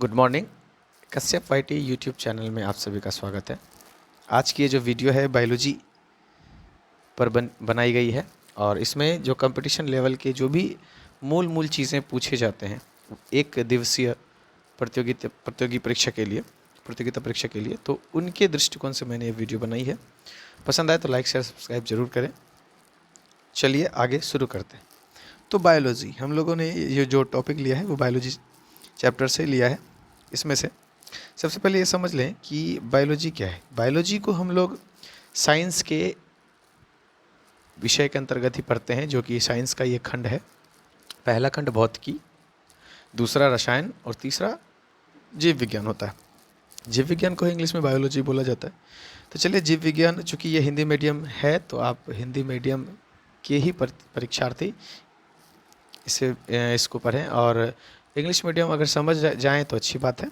Good morning. Kashyap YT YouTube channel में आप सभी का स्वागत है। आज की ये जो वीडियो है बायोलॉजी पर बनाई गई है और इसमें जो कंपटीशन लेवल के जो भी मूल चीज़ें पूछे जाते हैं एक दिवसीय प्रतियोगिता परीक्षा के लिए तो उनके दृष्टिकोण से मैंने ये वीडियो बनाई है। पसंद आए तो लाइक शेयर सब्सक्राइब जरूर करें। चलिए आगे शुरू करते हैं। तो बायोलॉजी हम लोगों ने ये जो टॉपिक लिया है वो बायोलॉजी चैप्टर से लिया है। इसमें से सबसे पहले ये समझ लें कि बायोलॉजी क्या है। बायोलॉजी को हम लोग साइंस के विषय के अंतर्गत ही पढ़ते हैं, जो कि साइंस का ये खंड है। पहला खंड भौतिकी, दूसरा रसायन और तीसरा जीव विज्ञान होता है। जीव विज्ञान को इंग्लिश में बायोलॉजी बोला जाता है। तो चलिए जीव विज्ञान, चूँकि ये हिंदी मीडियम है तो आप हिंदी मीडियम के ही परीक्षार्थी इसको पढ़ें और इंग्लिश मीडियम अगर समझ जाएँ तो अच्छी बात है।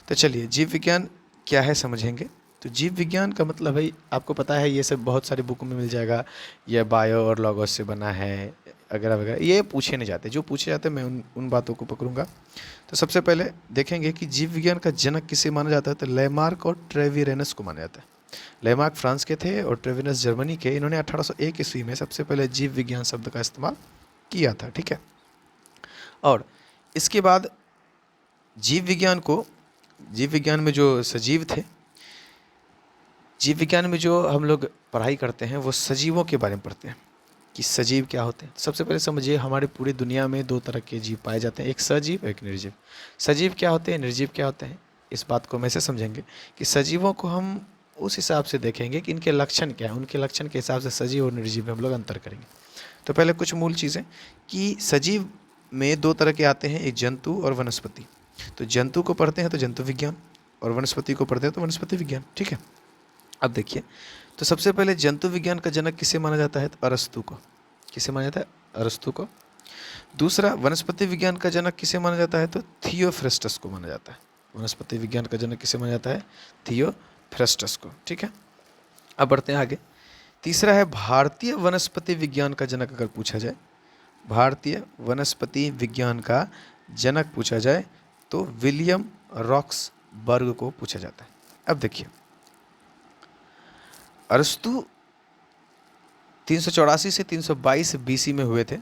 तो चलिए जीव विज्ञान क्या है समझेंगे। तो जीव विज्ञान का मतलब है, आपको पता है ये सब बहुत सारी बुक में मिल जाएगा, यह बायो और लॉगोस से बना है वगैरह वगैरह। ये पूछे नहीं जाते, जो पूछे जाते हैं मैं उन बातों को पकड़ूंगा। तो सबसे पहले देखेंगे कि जीव विज्ञान का जनक किसे माना जाता है। तो लेमार्क और ट्रेविरेनस को माना जाता है। लेमार्क फ्रांस के थे और ट्रेविरेनस जर्मनी के। इन्होंने 1801 ईस्वी में सबसे पहले जीव विज्ञान शब्द का इस्तेमाल किया था। ठीक है। और इसके बाद जीव विज्ञान में जो सजीव थे, जीव विज्ञान में जो हम लोग पढ़ाई करते हैं वो सजीवों के बारे में पढ़ते हैं कि सजीव क्या होते हैं। सबसे पहले समझिए, हमारे पूरी दुनिया में दो तरह के जीव पाए जाते हैं, एक सजीव एक निर्जीव। सजीव क्या होते हैं, निर्जीव क्या होते हैं, इस बात को हम ऐसे समझेंगे कि सजीवों को हम उस हिसाब से देखेंगे कि इनके लक्षण क्या है, उनके लक्षण के हिसाब से सजीव और निर्जीव में हम लोग अंतर करेंगे। तो पहले कुछ मूल चीज़ें कि सजीव में दो तरह के आते हैं, एक जंतु और वनस्पति। तो जंतु को पढ़ते हैं तो जंतु विज्ञान, और वनस्पति को पढ़ते हैं तो वनस्पति विज्ञान। ठीक है। अब देखिए, तो सबसे पहले जंतु विज्ञान का जनक किसे माना जाता है, तो अरस्तु को। किसे माना जाता है, अरस्तु को। दूसरा वनस्पति विज्ञान का जनक किसे माना जाता है, तो थियोफ्रेस्टस को माना जाता है। वनस्पति विज्ञान का जनक किसे माना जाता है, थियोफ्रेस्टस को। ठीक है। अब बढ़ते हैं आगे। तीसरा है भारतीय वनस्पति विज्ञान का जनक अगर पूछा जाए, भारतीय वनस्पति विज्ञान का जनक पूछा जाए तो विलियम रॉक्सबर्ग को पूछा जाता है। अब देखिए, अरस्तु 384 से 322 बीसी में हुए थे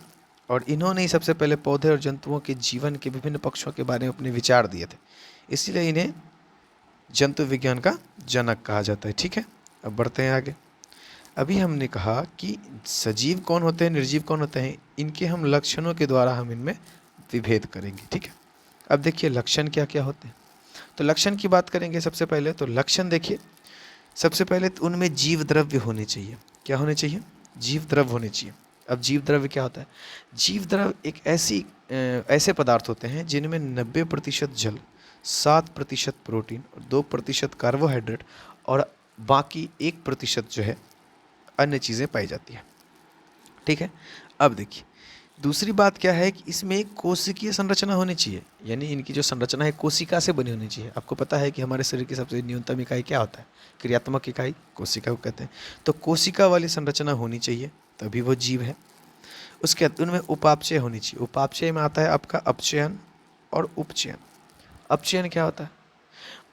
और इन्होंने ही सबसे पहले पौधे और जंतुओं के जीवन के विभिन्न पक्षों के बारे में अपने विचार दिए थे, इसलिए इन्हें जंतु विज्ञान का जनक कहा जाता है। ठीक है। अब बढ़ते हैं आगे। अभी हमने कहा कि सजीव कौन होते हैं, निर्जीव कौन होते हैं, इनके हम लक्षणों के द्वारा हम इनमें विभेद करेंगे। ठीक है। अब देखिए लक्षण क्या क्या होते हैं। तो लक्षण की बात करेंगे सबसे पहले। तो लक्षण देखिए, सबसे पहले तो उनमें जीव द्रव्य होने चाहिए। क्या होने चाहिए, जीव द्रव्य होने चाहिए। अब जीव द्रव्य क्या होता है, जीव द्रव्य एक ऐसे पदार्थ होते हैं जिनमें 90% जल, 7% प्रोटीन और 2% कार्बोहाइड्रेट और बाकी 1% जो है अन्य चीज़ें पाई जाती हैं। ठीक है। अब देखिए दूसरी बात क्या है कि इसमें एक कोशिकीय संरचना होनी चाहिए, यानी इनकी जो संरचना है कोशिका से बनी होनी चाहिए। आपको पता है कि हमारे शरीर की सबसे न्यूनतम इकाई क्या होता है, क्रियात्मक इकाई कोशिका को कहते हैं। तो कोशिका वाली संरचना होनी चाहिए तभी वो जीव है। उसके बाद उनमें उपापचय होनी चाहिए। उपापचय में आता है आपका अपचयन और उपचयन। अपचयन क्या होता है,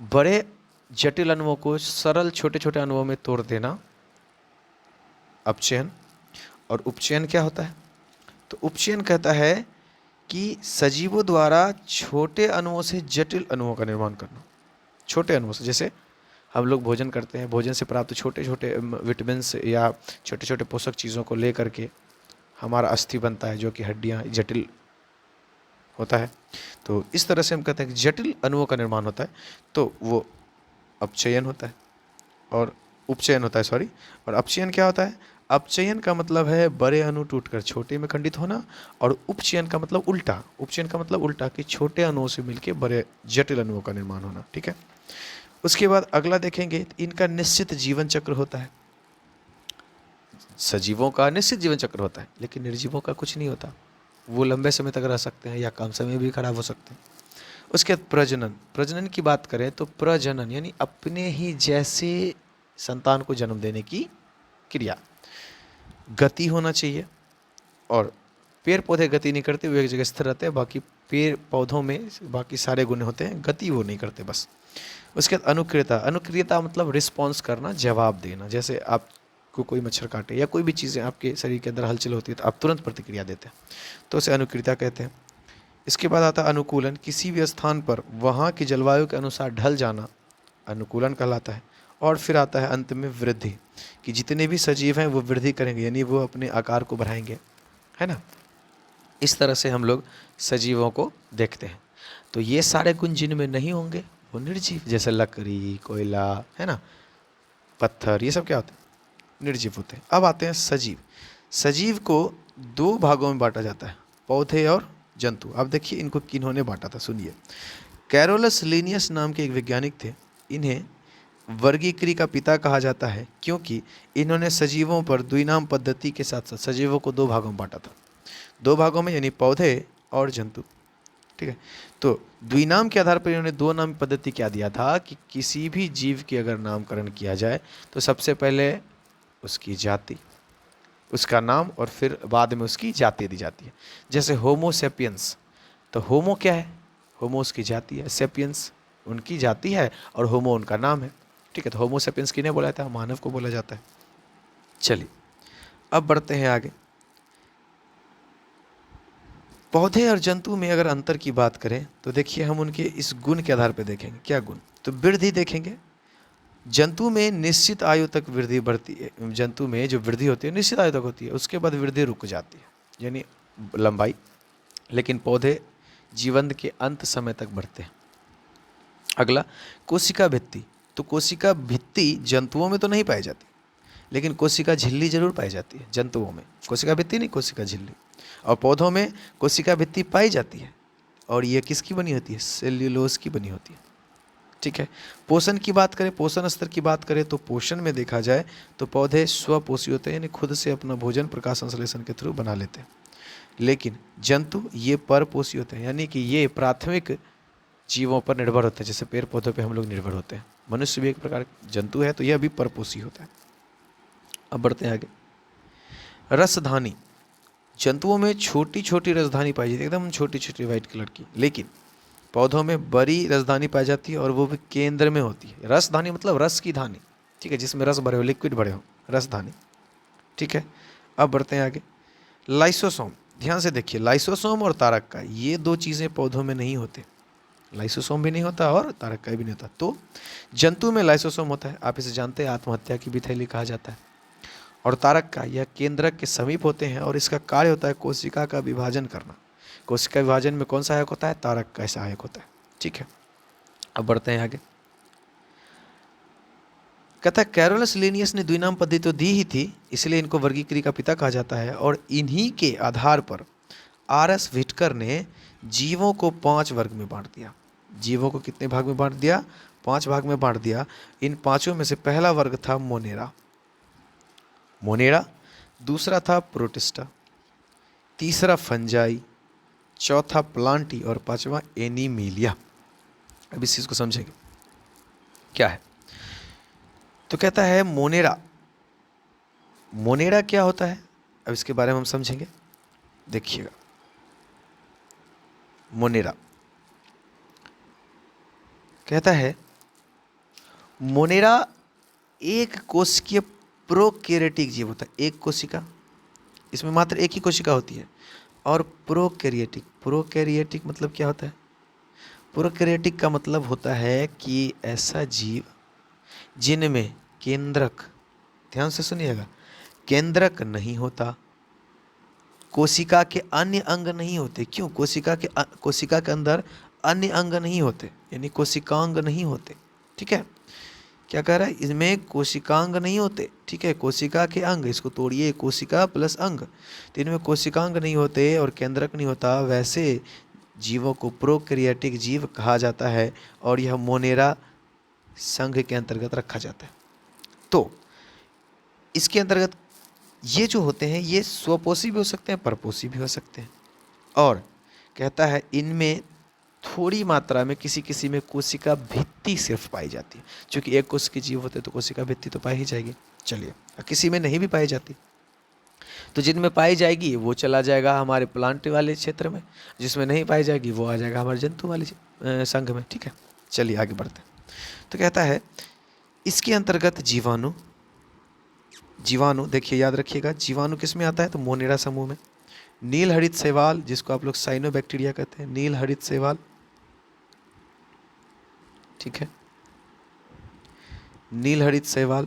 बड़े जटिल अणुओं को सरल छोटे छोटे अणुओं में तोड़ देना, अपचयन। और उपचयन क्या होता है, तो उपचयन कहता है कि सजीवों द्वारा छोटे अणुओं से जटिल अणुओं का निर्माण करना। छोटे अणुओं से, जैसे हम लोग भोजन करते हैं, भोजन से प्राप्त छोटे छोटे विटामिन या छोटे छोटे पोषक चीज़ों को ले करके हमारा अस्थि बनता है, जो कि हड्डियाँ जटिल होता है। तो इस तरह से हम कहते हैं कि जटिल अणुओं का निर्माण होता है, तो वो अपचयन होता है और उपचयन होता है, सॉरी। और अपचयन क्या होता है, अपचयन का मतलब है बड़े अणु टूटकर छोटे में खंडित होना, और उपचयन का मतलब उल्टा, उपचयन का मतलब उल्टा कि छोटे अणुओं से मिलकर बड़े जटिल अणुओं का निर्माण होना। ठीक है। उसके बाद अगला देखेंगे, इनका निश्चित जीवन चक्र होता है। सजीवों का निश्चित जीवन चक्र होता है, लेकिन निर्जीवों का कुछ नहीं होता। वो लंबे समय तक रह सकते हैं या कम समय भी खराब हो सकते हैं। उसके बाद प्रजनन, प्रजनन की बात करें तो प्रजनन यानी अपने ही जैसे संतान को जन्म देने की क्रिया। गति होना चाहिए, और पेड़ पौधे गति नहीं करते, वो एक जगह स्थिर रहते हैं, बाकी पेड़ पौधों में बाकी सारे गुण होते हैं, गति वो नहीं करते बस। उसके बाद अनुक्रियता, अनुक्रियता मतलब रिस्पॉन्स करना, जवाब देना। जैसे आपको कोई मच्छर काटे या कोई भी चीज़ें आपके शरीर के अंदर हलचल होती है तो आप तुरंत प्रतिक्रिया देते हैं, तो उसे अनुक्रियता कहते हैं। इसके बाद आता है अनुकूलन, किसी भी स्थान पर वहाँ की जलवायु के अनुसार ढल जाना अनुकूलन कहलाता है। और फिर आता है अंत में वृद्धि, कि जितने भी सजीव हैं वो वृद्धि करेंगे, यानी वो अपने आकार को बढ़ाएंगे, है ना। इस तरह से हम लोग सजीवों को देखते हैं। तो ये सारे गुण जिनमें नहीं होंगे वो निर्जीव, जैसे लकड़ी, कोयला, है ना, पत्थर, ये सब क्या होते हैं, निर्जीव होते हैं। अब आते हैं सजीव। सजीव को दो भागों में बांटा जाता है, पौधे और जंतु। अब देखिए इनको किन्होंने बांटा था, सुनिए। कैरोलस लीनियस नाम के एक वैज्ञानिक थे। इन्हें वर्गीकृत का पिता कहा जाता है क्योंकि इन्होंने सजीवों पर द्विनाम पद्धति के साथ साथ सजीवों को दो भागों में बांटा था, दो भागों में, यानी पौधे और जंतु, ठीक है। तो द्विनाम के आधार पर इन्होंने दो नाम पद्धति क्या दिया था कि किसी भी जीव की अगर नामकरण किया जाए तो सबसे पहले उसकी जाति, उसका नाम, और फिर बाद में उसकी जाति दी जाती है। जैसे होमो सेपियंस, तो होमो क्या है, होमो उसकी जाति है, सेपियंस उनकी जाति है, और होमो उनका नाम है, ठीक है। तो होमो सेपियंस किन्हें बोला जाता है, मानव को बोला जाता है। चलिए अब बढ़ते हैं आगे। पौधे और जंतु में अगर अंतर की बात करें तो देखिए हम उनके इस गुण के आधार पर देखेंगे। क्या गुण, तो वृद्धि देखेंगे। जंतु में निश्चित आयु तक वृद्धि बढ़ती है, जंतु में जो वृद्धि होती है निश्चित आयु तक होती है, उसके बाद वृद्धि रुक जाती है, यानी लंबाई। लेकिन पौधे जीवन के अंत समय तक बढ़ते हैं। अगला कोशिका भित्ति, तो कोशिका भित्ति जंतुओं में तो नहीं पाई जाती, लेकिन कोशिका झिल्ली जरूर पाई जाती है जंतुओं में, कोशिका भित्ति नहीं, कोशिका झिल्ली। और पौधों में कोशिका भित्ति पाई जाती है, और ये किसकी बनी होती है, सेल्यूलोज की बनी होती है, ठीक है। पोषण की बात करें, पोषण स्तर की बात करें तो पोषण में देखा जाए तो पौधे स्वपोषी होते हैं, यानी खुद से अपना भोजन प्रकाश संश्लेषण के थ्रू बना लेते हैं। लेकिन जंतु ये परपोषी होते हैं, यानी कि ये प्राथमिक जीवों पर निर्भर होते हैं, जैसे पेड़ पौधों पे हम लोग निर्भर होते हैं। मनुष्य भी एक प्रकार जंतु है, तो यह भी परपोषी होता है। अब बढ़ते हैं आगे। रसधानी, जंतुओं में छोटी छोटी रसधानी पाई जाती है, एकदम छोटी छोटी वाइट कलर की, लेकिन पौधों में बड़ी रसधानी पाई जाती है, और वो भी केंद्र में होती है। रसधानी मतलब रस की धानी, ठीक है, जिसमें रस भरे हो, लिक्विड भरे हो, रसधानी, ठीक है। अब बढ़ते हैं आगे। लाइसोसोम, ध्यान से देखिए, लाइसोसोम और तारक, ये दो चीज़ें पौधों में नहीं होते, लाइसोसोम भी नहीं होता और तारक भी नहीं होता। तो जंतु में लाइसोसोम होता है, आप इसे जानते हैं, आत्महत्या की भी थैली कहा जाता है। और तारक का यह केंद्रक के समीप होते हैं, और इसका कार्य होता है कोशिका का विभाजन करना। कोशिका विभाजन में कौन सहायक होता है, तारक का सहायक होता है, ठीक है। अब बढ़ते हैं आगे। कहता है कैरोलस लीनियस ने द्विनाम पद्धति तो दी ही थी, इसलिए इनको वर्गीकृत का पिता कहा जाता है, और इन्हीं के आधार पर आर.एस. व्हिटकर ने जीवों को 5 वर्ग में बांट दिया। जीवों को कितने भाग में बांट दिया, 5 भाग में बांट दिया। इन पांचों में से पहला वर्ग था मोनेरा, मोनेरा, दूसरा था प्रोटिस्टा, तीसरा फंजाई, चौथा प्लांटी, और पांचवा एनीमिलिया। अब इस चीज को समझेंगे क्या है। तो कहता है मोनेरा, मोनेरा क्या होता है, अब इसके बारे में हम समझेंगे, देखिएगा। मोनेरा कहता है, मोनेरा एक कोशिकीय प्रोकैरियोटिक जीव होता है, एक कोशिका, इसमें मात्र एक ही कोशिका होती है। और प्रोकैरियोटिक, प्रोकैरियोटिक मतलब क्या होता है, प्रोकैरियोटिक का मतलब होता है कि ऐसा जीव जिनमें केंद्रक, ध्यान से सुनिएगा, केंद्रक नहीं होता, कोशिका के अन्य अंग नहीं होते। क्यों, कोशिका के अंदर अन्य अंग नहीं होते, यानी कोशिकांग नहीं होते, ठीक है। क्या कह रहा है, इसमें कोशिकांग नहीं होते, ठीक है, कोशिका के अंग, इसको तोड़िए, कोशिका प्लस अंग, तो इनमें कोशिकांग नहीं होते और केंद्रक नहीं होता, वैसे जीवों को प्रोकैरियोटिक जीव कहा जाता है, और यह मोनेरा संघ के अंतर्गत रखा जाता है। तो इसके अंतर्गत ये जो होते हैं ये स्वपोषी भी हो सकते हैं, परपोषी भी हो सकते हैं। और कहता है इनमें थोड़ी मात्रा में किसी किसी में कोशिका भित्ति सिर्फ पाई जाती है, क्योंकि एक कोश के जीव होते तो कोशिका भित्ति तो पाई ही जाएगी। चलिए, किसी में नहीं भी पाई जाती, तो जिनमें पाई जाएगी वो चला जाएगा हमारे प्लांट वाले क्षेत्र में, जिसमें नहीं पाई जाएगी वो आ जाएगा हमारे जंतु वाले संघ में। ठीक है, चलिए आगे बढ़ते हैं। तो कहता है इसके अंतर्गत जीवाणु, जीवाणु देखिए याद रखिएगा, जीवाणु किस में आता है? तो मोनेरा समूह में। नील हरित शैवाल, जिसको आप लोग साइनोबैक्टीरिया कहते हैं, नील हरित शैवाल, ठीक है, नील हरित शैवाल।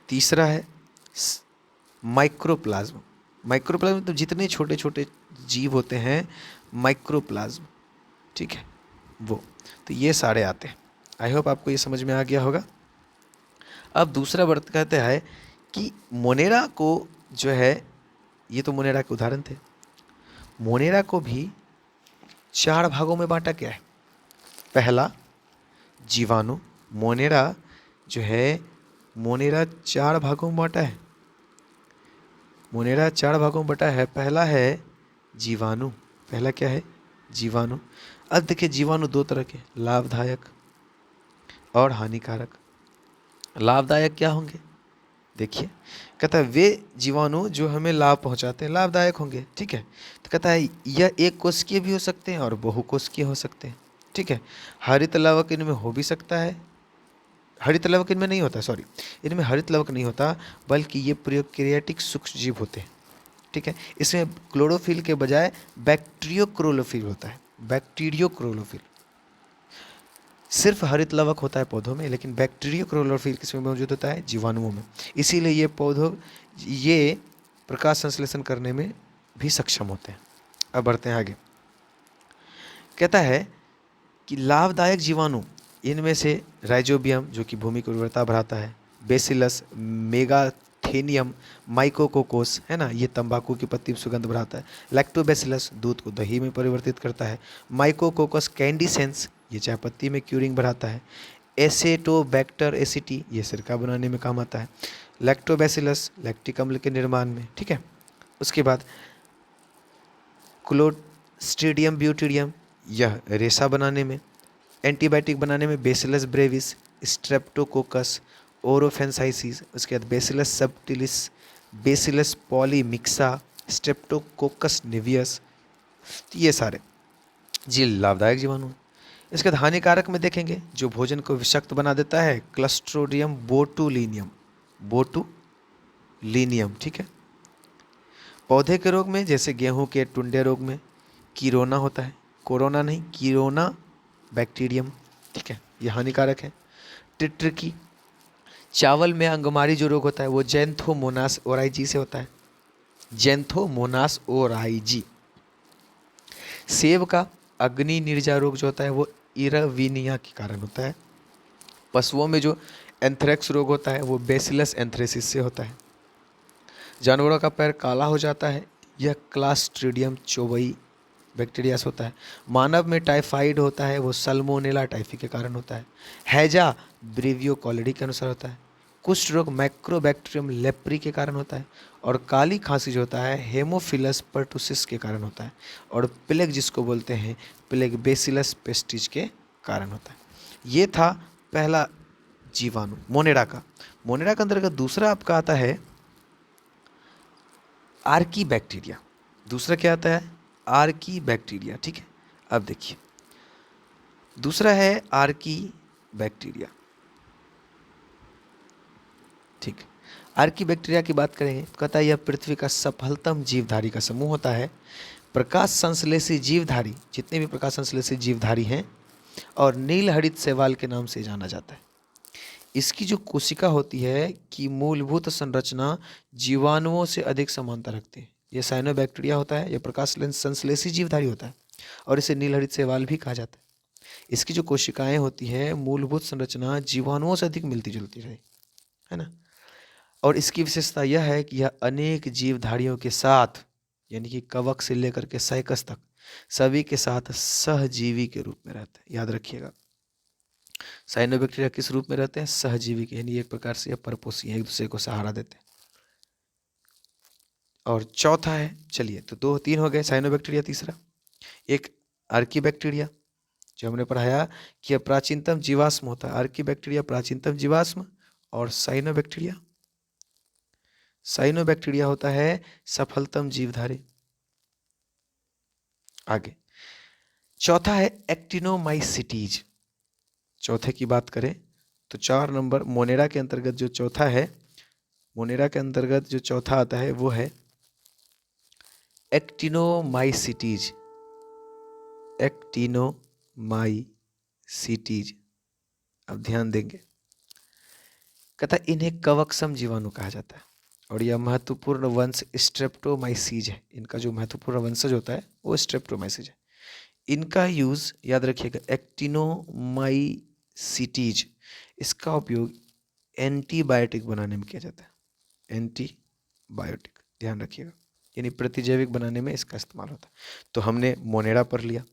तीसरा है माइक्रोप्लाज्म। माइक्रोप्लाज्म तो जितने छोटे छोटे जीव होते हैं, माइक्रोप्लाज्म, ठीक है, वो तो ये सारे आते हैं। आई होप आपको ये समझ में आ गया होगा। अब दूसरा वर्त कहते हैं कि मोनेरा को जो है, ये तो मोनेरा के उदाहरण थे, मोनेरा को भी 4 भागों में बांटा गया है। पहला जीवाणु, मोनेरा जो है, मोनेरा 4 भागों में बांटा है, मोनेरा 4 भागों में बटा है। पहला है जीवाणु, पहला क्या है? जीवाणु। अब देखिए जीवाणु 2 तरह के, लाभदायक और हानिकारक। लाभदायक क्या होंगे? देखिए कहता है वे जीवाणु जो हमें लाभ पहुंचाते हैं लाभदायक होंगे। ठीक है, तो कहता है यह एक कोशिकीय भी हो सकते हैं और बहुकोशिकीय हो सकते हैं। ठीक है, हरित लवक इनमें हो भी सकता है, हरित लवक इनमें नहीं होता, सॉरी, इनमें हरित लवक नहीं होता, बल्कि ये प्रोकैरियोटिक सूक्ष्म जीव होते हैं। ठीक है, इसमें क्लोरोफिल के बजाय बैक्टीरियोक्रोलोफिल होता है, बैक्टीरियोक्रोलोफिल। सिर्फ हरित लवक होता है पौधों में, लेकिन बैक्टीरियोक्रोलोफिल किसमें मौजूद होता है? जीवाणुओं में। इसीलिए ये पौधों ये प्रकाश संश्लेषण करने में भी सक्षम होते हैं। अब बढ़ते हैं आगे। कहता है कि लाभदायक जीवाणु, इनमें से राइजोबियम जो कि भूमि की उर्वरता बढ़ाता है, बेसिलस, मेगाथेनियम, माइकोकोकोस है ना, ये तंबाकू की पत्ती में सुगंध बढ़ाता है, लैक्टोबैसिलस दूध को दही में परिवर्तित करता है, माइकोकोकस कैंडिसेंस ये चाय पत्ती में क्यूरिंग बढ़ाता है, एसेटोबैक्टर एसिटी ये सिरका बनाने में काम आता है, लैक्टोबैसिलस लैक्टिक अम्ल के निर्माण में। ठीक है, उसके बाद क्लोस्ट्रीडियम ब्यूटीरियम यह रेशा बनाने में, एंटीबायोटिक बनाने में बेसिलस ब्रेविस, स्ट्रेप्टोकोकस, ओरोफेंसाइसिस, उसके बाद Bacillus subtilis, Bacillus polymyxa, Streptococcus niveus, ये सारे जी लाभदायक जीवाणु हैं। इसके बाद हानिकारक में देखेंगे जो भोजन को विषाक्त बना देता है, क्लस्ट्रोडियम बोटुलिनियम, बोटुलिनियम। ठीक है, पौधे के रोग में जैसे गेहूं के टुंडे रोग में कीरोना होता है, कोरोना नहीं, कीरोना बैक्टीरियम। ठीक है, ये हानिकारक है। टिट्रिकी, चावल में अंगमारी जो रोग होता है वो जैंथोमोनास ओराइजी से होता है, जैंथोमोनास ओराइजी। सेब का अग्नि निर्जा रोग जो होता है वो इराविनिया के कारण होता है। पशुओं में जो एंथ्रेक्स रोग होता है वो बेसिलस एंथ्रेसिस से होता है। जानवरों का पैर काला हो जाता है, यह क्लास्ट्रीडियम चोबई बैक्टीरिया से होता है। मानव में टाइफाइड होता है वो सल्मोनेला टाइफी के कारण होता है। हैजा ब्रेवियो कॉलेडी के अनुसार होता है। कुष्ठ रोग माइक्रोबैक्टीरियम लेप्री के कारण होता है। और काली खांसी जो होता है हेमोफिलस पर्टुसिस के कारण होता है। और प्लेग जिसको बोलते हैं प्लेग बेसिलस पेस्टिज के कारण होता है। ये था पहला जीवाणु मोनेरा का। मोनेरा के अंतर्गत दूसरा आपका आता है आर्की बैक्टीरिया। दूसरा क्या आता है? Archie bacteria. ठीक है, अब देखिए दूसरा है आर्की बैक्टीरिया। ठीक, आर्की बैक्टीरिया की बात करेंगे तो कहता है यह पृथ्वी का सफलतम जीवधारी का समूह होता है। प्रकाश संश्लेषी जीवधारी, जितने भी प्रकाश संश्लेषी जीवधारी हैं, और नील हरित शैवाल के नाम से जाना जाता है। इसकी जो कोशिका होती है कि मूलभूत संरचना जीवाणुओं से अधिक समानता रखती है। यह साइनोबैक्टीरिया होता है, यह प्रकाश संश्लेषी जीवधारी होता है और इसे नील हरित शैवाल भी कहा जाता है। इसकी जो कोशिकाएं होती है मूलभूत संरचना जीवाणुओं से अधिक मिलती जुलती रहे, है ना। और इसकी विशेषता यह है कि यह अनेक जीवधारियों के साथ, यानी कि कवक से लेकर के साइकस तक सभी के साथ सहजीवी के रूप में रहता है। याद रखिएगा, साइनोबैक्टीरिया किस रूप में रहते हैं? सहजीवी के, यानी एक प्रकार से यह परपोषी हैं, एक दूसरे को सहारा देते हैं। और चौथा है, चलिए तो 2-3 हो गए, साइनोबैक्टीरिया तीसरा। एक आर्की बैक्टीरिया जो हमने पढ़ाया कि यह प्राचीनतम जीवाश्म होता है। आर्की बैक्टीरिया प्राचीनतम जीवाश्म, और साइनोबैक्टीरिया साइनोबैक्टीरिया होता है सफलतम जीवधारी। आगे चौथा है एक्टिनोमाइसिटीज। चौथे की बात करें तो 4 नंबर मोनेरा के अंतर्गत जो चौथा है, मोनेरा के अंतर्गत जो चौथा आता है वो है एक्टिनोमाइसिटीज। एक्टिनोमाइसिटीज, अब ध्यान देंगे, कहता है इन्हें कवकसम जीवाणु कहा जाता है और यह महत्वपूर्ण वंश स्ट्रेप्टोमाइसीज है। इनका जो महत्वपूर्ण वंशज होता है वो स्ट्रेप्टोमाइसीज है। इनका यूज याद रखिएगा, एक्टिनोमाइसिटीज, इसका उपयोग एंटीबायोटिक बनाने में किया जाता है। एंटीबायोटिक ध्यान रखिएगा, यानी प्रतिजैविक बनाने में इसका इस्तेमाल होता है। तो हमने मोनेरा पढ़ लिया,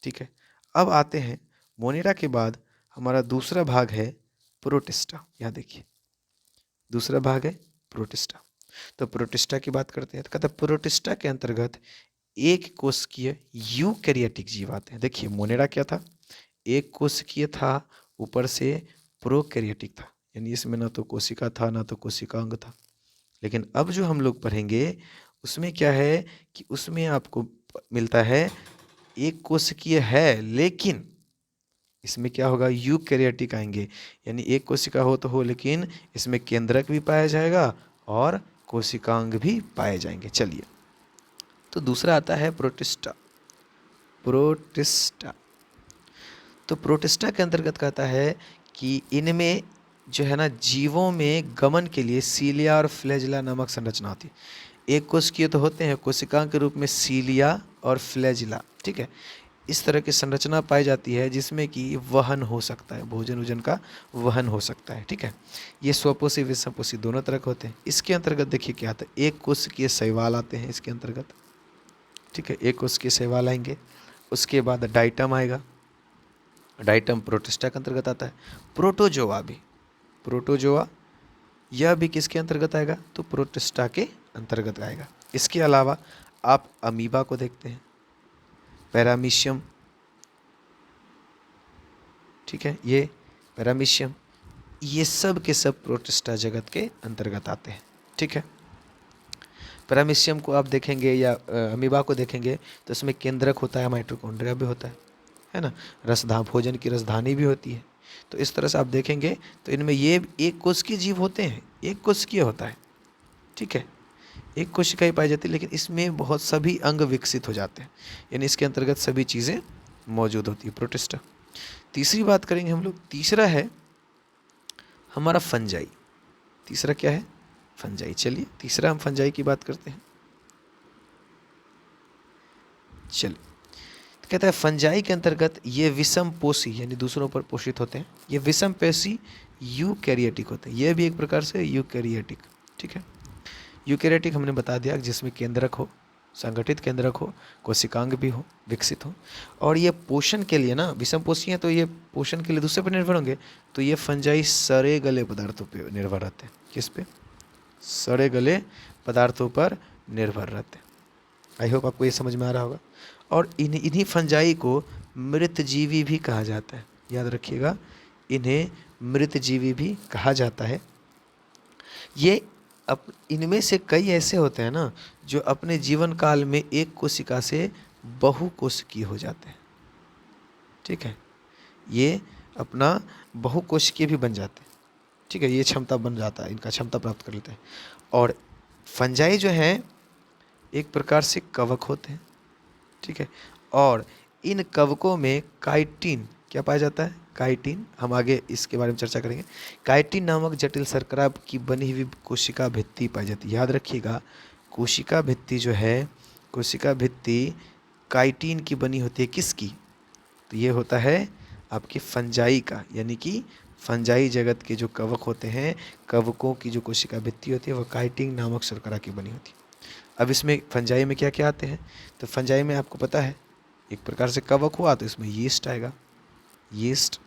ठीक है। अब आते हैं मोनेरा के बाद हमारा दूसरा भाग है प्रोटिस्टा। यहाँ देखिए दूसरा भाग है प्रोटिस्टा। तो प्रोटिस्टा की बात करते हैं तो कहता है प्रोटिस्टा के अंतर्गत एक कोशिकीय यूकैरियोटिक जीव आते हैं। देखिए मोनेरा क्या था, एक कोशिकीय था, ऊपर से प्रोकैरियोटिक था, यानी इसमें ना तो कोशिका था ना तो कोशिकांग था। लेकिन अब जो हम लोग पढ़ेंगे उसमें क्या है कि उसमें आपको मिलता है एक कोशिकीय है, लेकिन इसमें क्या होगा, यूकैरियोटिक आएंगे, यानी एक कोशिका हो तो हो, लेकिन इसमें केंद्रक भी पाया जाएगा और कोशिकांग भी पाए जाएंगे। चलिए, तो दूसरा आता है प्रोटिस्टा। प्रोटिस्टा, तो प्रोटिस्टा के अंतर्गत कहता है कि इनमें जो है ना जीवों में गमन के लिए सीलिया और फ्लैजिला नामक संरचना होती है। एक कोशिकीय तो होते हैं, कोशिकांग के रूप में सीलिया और फ्लैजिला, ठीक है। इस तरह की संरचना पाई जाती है जिसमें कि वहन हो सकता है, भोजन वोजन का वहन हो सकता है, ठीक है। ये स्वपोषी विषमपोषी दोनों तरह के होते हैं। इसके अंतर्गत देखिए क्या आता है, एक कोशिकीय शैवाल आते हैं इसके अंतर्गत, ठीक है, एक कोशिकीय शैवाल आएंगे। उसके बाद डाइटम आएगा, डाइटम प्रोटिस्टा के अंतर्गत आता है। प्रोटोजोआ भी, प्रोटोजोआ यह भी किसके अंतर्गत आएगा, तो प्रोटिस्टा के अंतर्गत आएगा। इसके अलावा आप अमीबा को देखते हैं, पैरामीशियम, ठीक है, ये पैरामीशियम, ये सब के सब प्रोटिस्टा जगत के अंतर्गत आते हैं, ठीक है। पैरामीशियम को आप देखेंगे या अमीबा को देखेंगे तो इसमें केंद्रक होता है, माइटोकॉन्ड्रिया भी होता है ना, रसधान, भोजन की रसधानी भी होती है। तो इस तरह से आप देखेंगे तो इनमें ये एक कोशिकीय जीव होते हैं, एक कोशिकीय होता है, ठीक है, एक कोशिका ही पाई जाती है, लेकिन इसमें बहुत सभी अंग विकसित हो जाते हैं, यानी इसके अंतर्गत सभी चीज़ें मौजूद होती है प्रोटिस्टा। तीसरी बात करेंगे हम लोग, तीसरा है हमारा फंजाई। तीसरा क्या है, फंजाई। चलिए तीसरा हम फंजाई की बात करते हैं। चलिए, तो कहता है फंजाई के अंतर्गत ये विषम पोषी यानी दूसरों पर पोषित होते हैं। ये विषम पोषी यूकैरियोटिक होते हैं, ये भी एक प्रकार से यूकैरियोटिक, ठीक है। यूकैरियोटिक हमने बता दिया जिसमें केंद्रक हो, संगठित केंद्रक हो, कोशिकांग भी हो, विकसित हो, और ये पोषण के लिए ना, विषम पोषी हैं तो ये पोषण के लिए दूसरे पर निर्भर होंगे। तो ये फंजाई सड़े गले पदार्थों पर निर्भर रहते हैं। किस पे, सड़े गले पदार्थों पर निर्भर रहते हैं। आई होप आपको ये समझ में आ रहा होगा। और इन्हीं फंजाई को मृतजीवी भी कहा जाता है, याद रखिएगा, इन्हें मृतजीवी भी कहा जाता है। ये इनमें से कई ऐसे होते हैं ना जो अपने जीवन काल में एक कोशिका से बहुकोशिकीय हो जाते हैं, ठीक है, ये अपना बहुकोशिकीय भी बन जाते हैं, ठीक है, ये क्षमता बन जाता है, इनका क्षमता प्राप्त कर लेते हैं। और फंजाई जो हैं एक प्रकार से कवक होते हैं, ठीक है, और इन कवकों में काइटिन क्या पाया जाता है, काइटिन, हम आगे इसके बारे में चर्चा करेंगे। काइटिन नामक जटिल शर्करा की बनी हुई कोशिका भित्ति पाई जाती है। याद रखिएगा, कोशिका भित्ति जो है, कोशिका भित्ति काइटिन की बनी होती है, किसकी, तो ये होता है आपकी फंजाई का, यानी कि फंजाई जगत के जो कवक होते हैं, कवकों की जो कोशिका भित्ति होती है वह काइटिन नामक शर्करा की बनी होती है। अब इसमें फंजाई में क्या क्या आते हैं, तो फंजाई में आपको पता है एक प्रकार से कवक हुआ तो इसमें यीस्ट आएगा, यीस्ट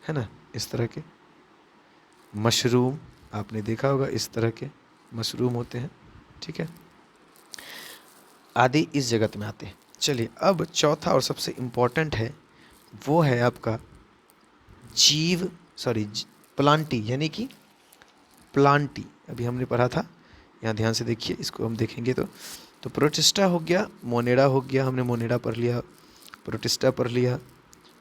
है ना, इस तरह के मशरूम आपने देखा होगा, इस तरह के मशरूम होते हैं, ठीक है, आदि इस जगत में आते हैं। चलिए, अब चौथा और सबसे इम्पोर्टेंट है वो है आपका प्लांटी, यानी कि प्लांटी, अभी हमने पढ़ा था यहाँ ध्यान से देखिए, इसको हम देखेंगे तो प्रोटिस्टा हो गया, मोनेडा हो गया, हमने मोनेडा पढ़ लिया, प्रोटिस्टा पढ़ लिया,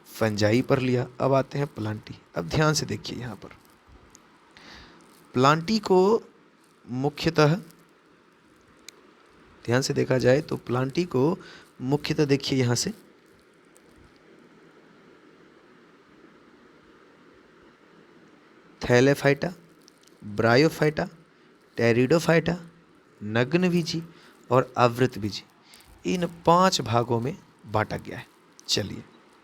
फंजाई पढ़ लिया। अब आते हैं प्लांटी। अब ध्यान से देखिए, यहाँ पर प्लांटी को मुख्यतः ध्यान से देखा जाए तो प्लांटी को मुख्यतः देखिए यहाँ से थैलेफाइटा, ब्रायोफाइटा, टेरिडोफाइटा, नग्नबीजी और आवृतबीजी, इन 5 भागों में बांटा गया है। चलिए,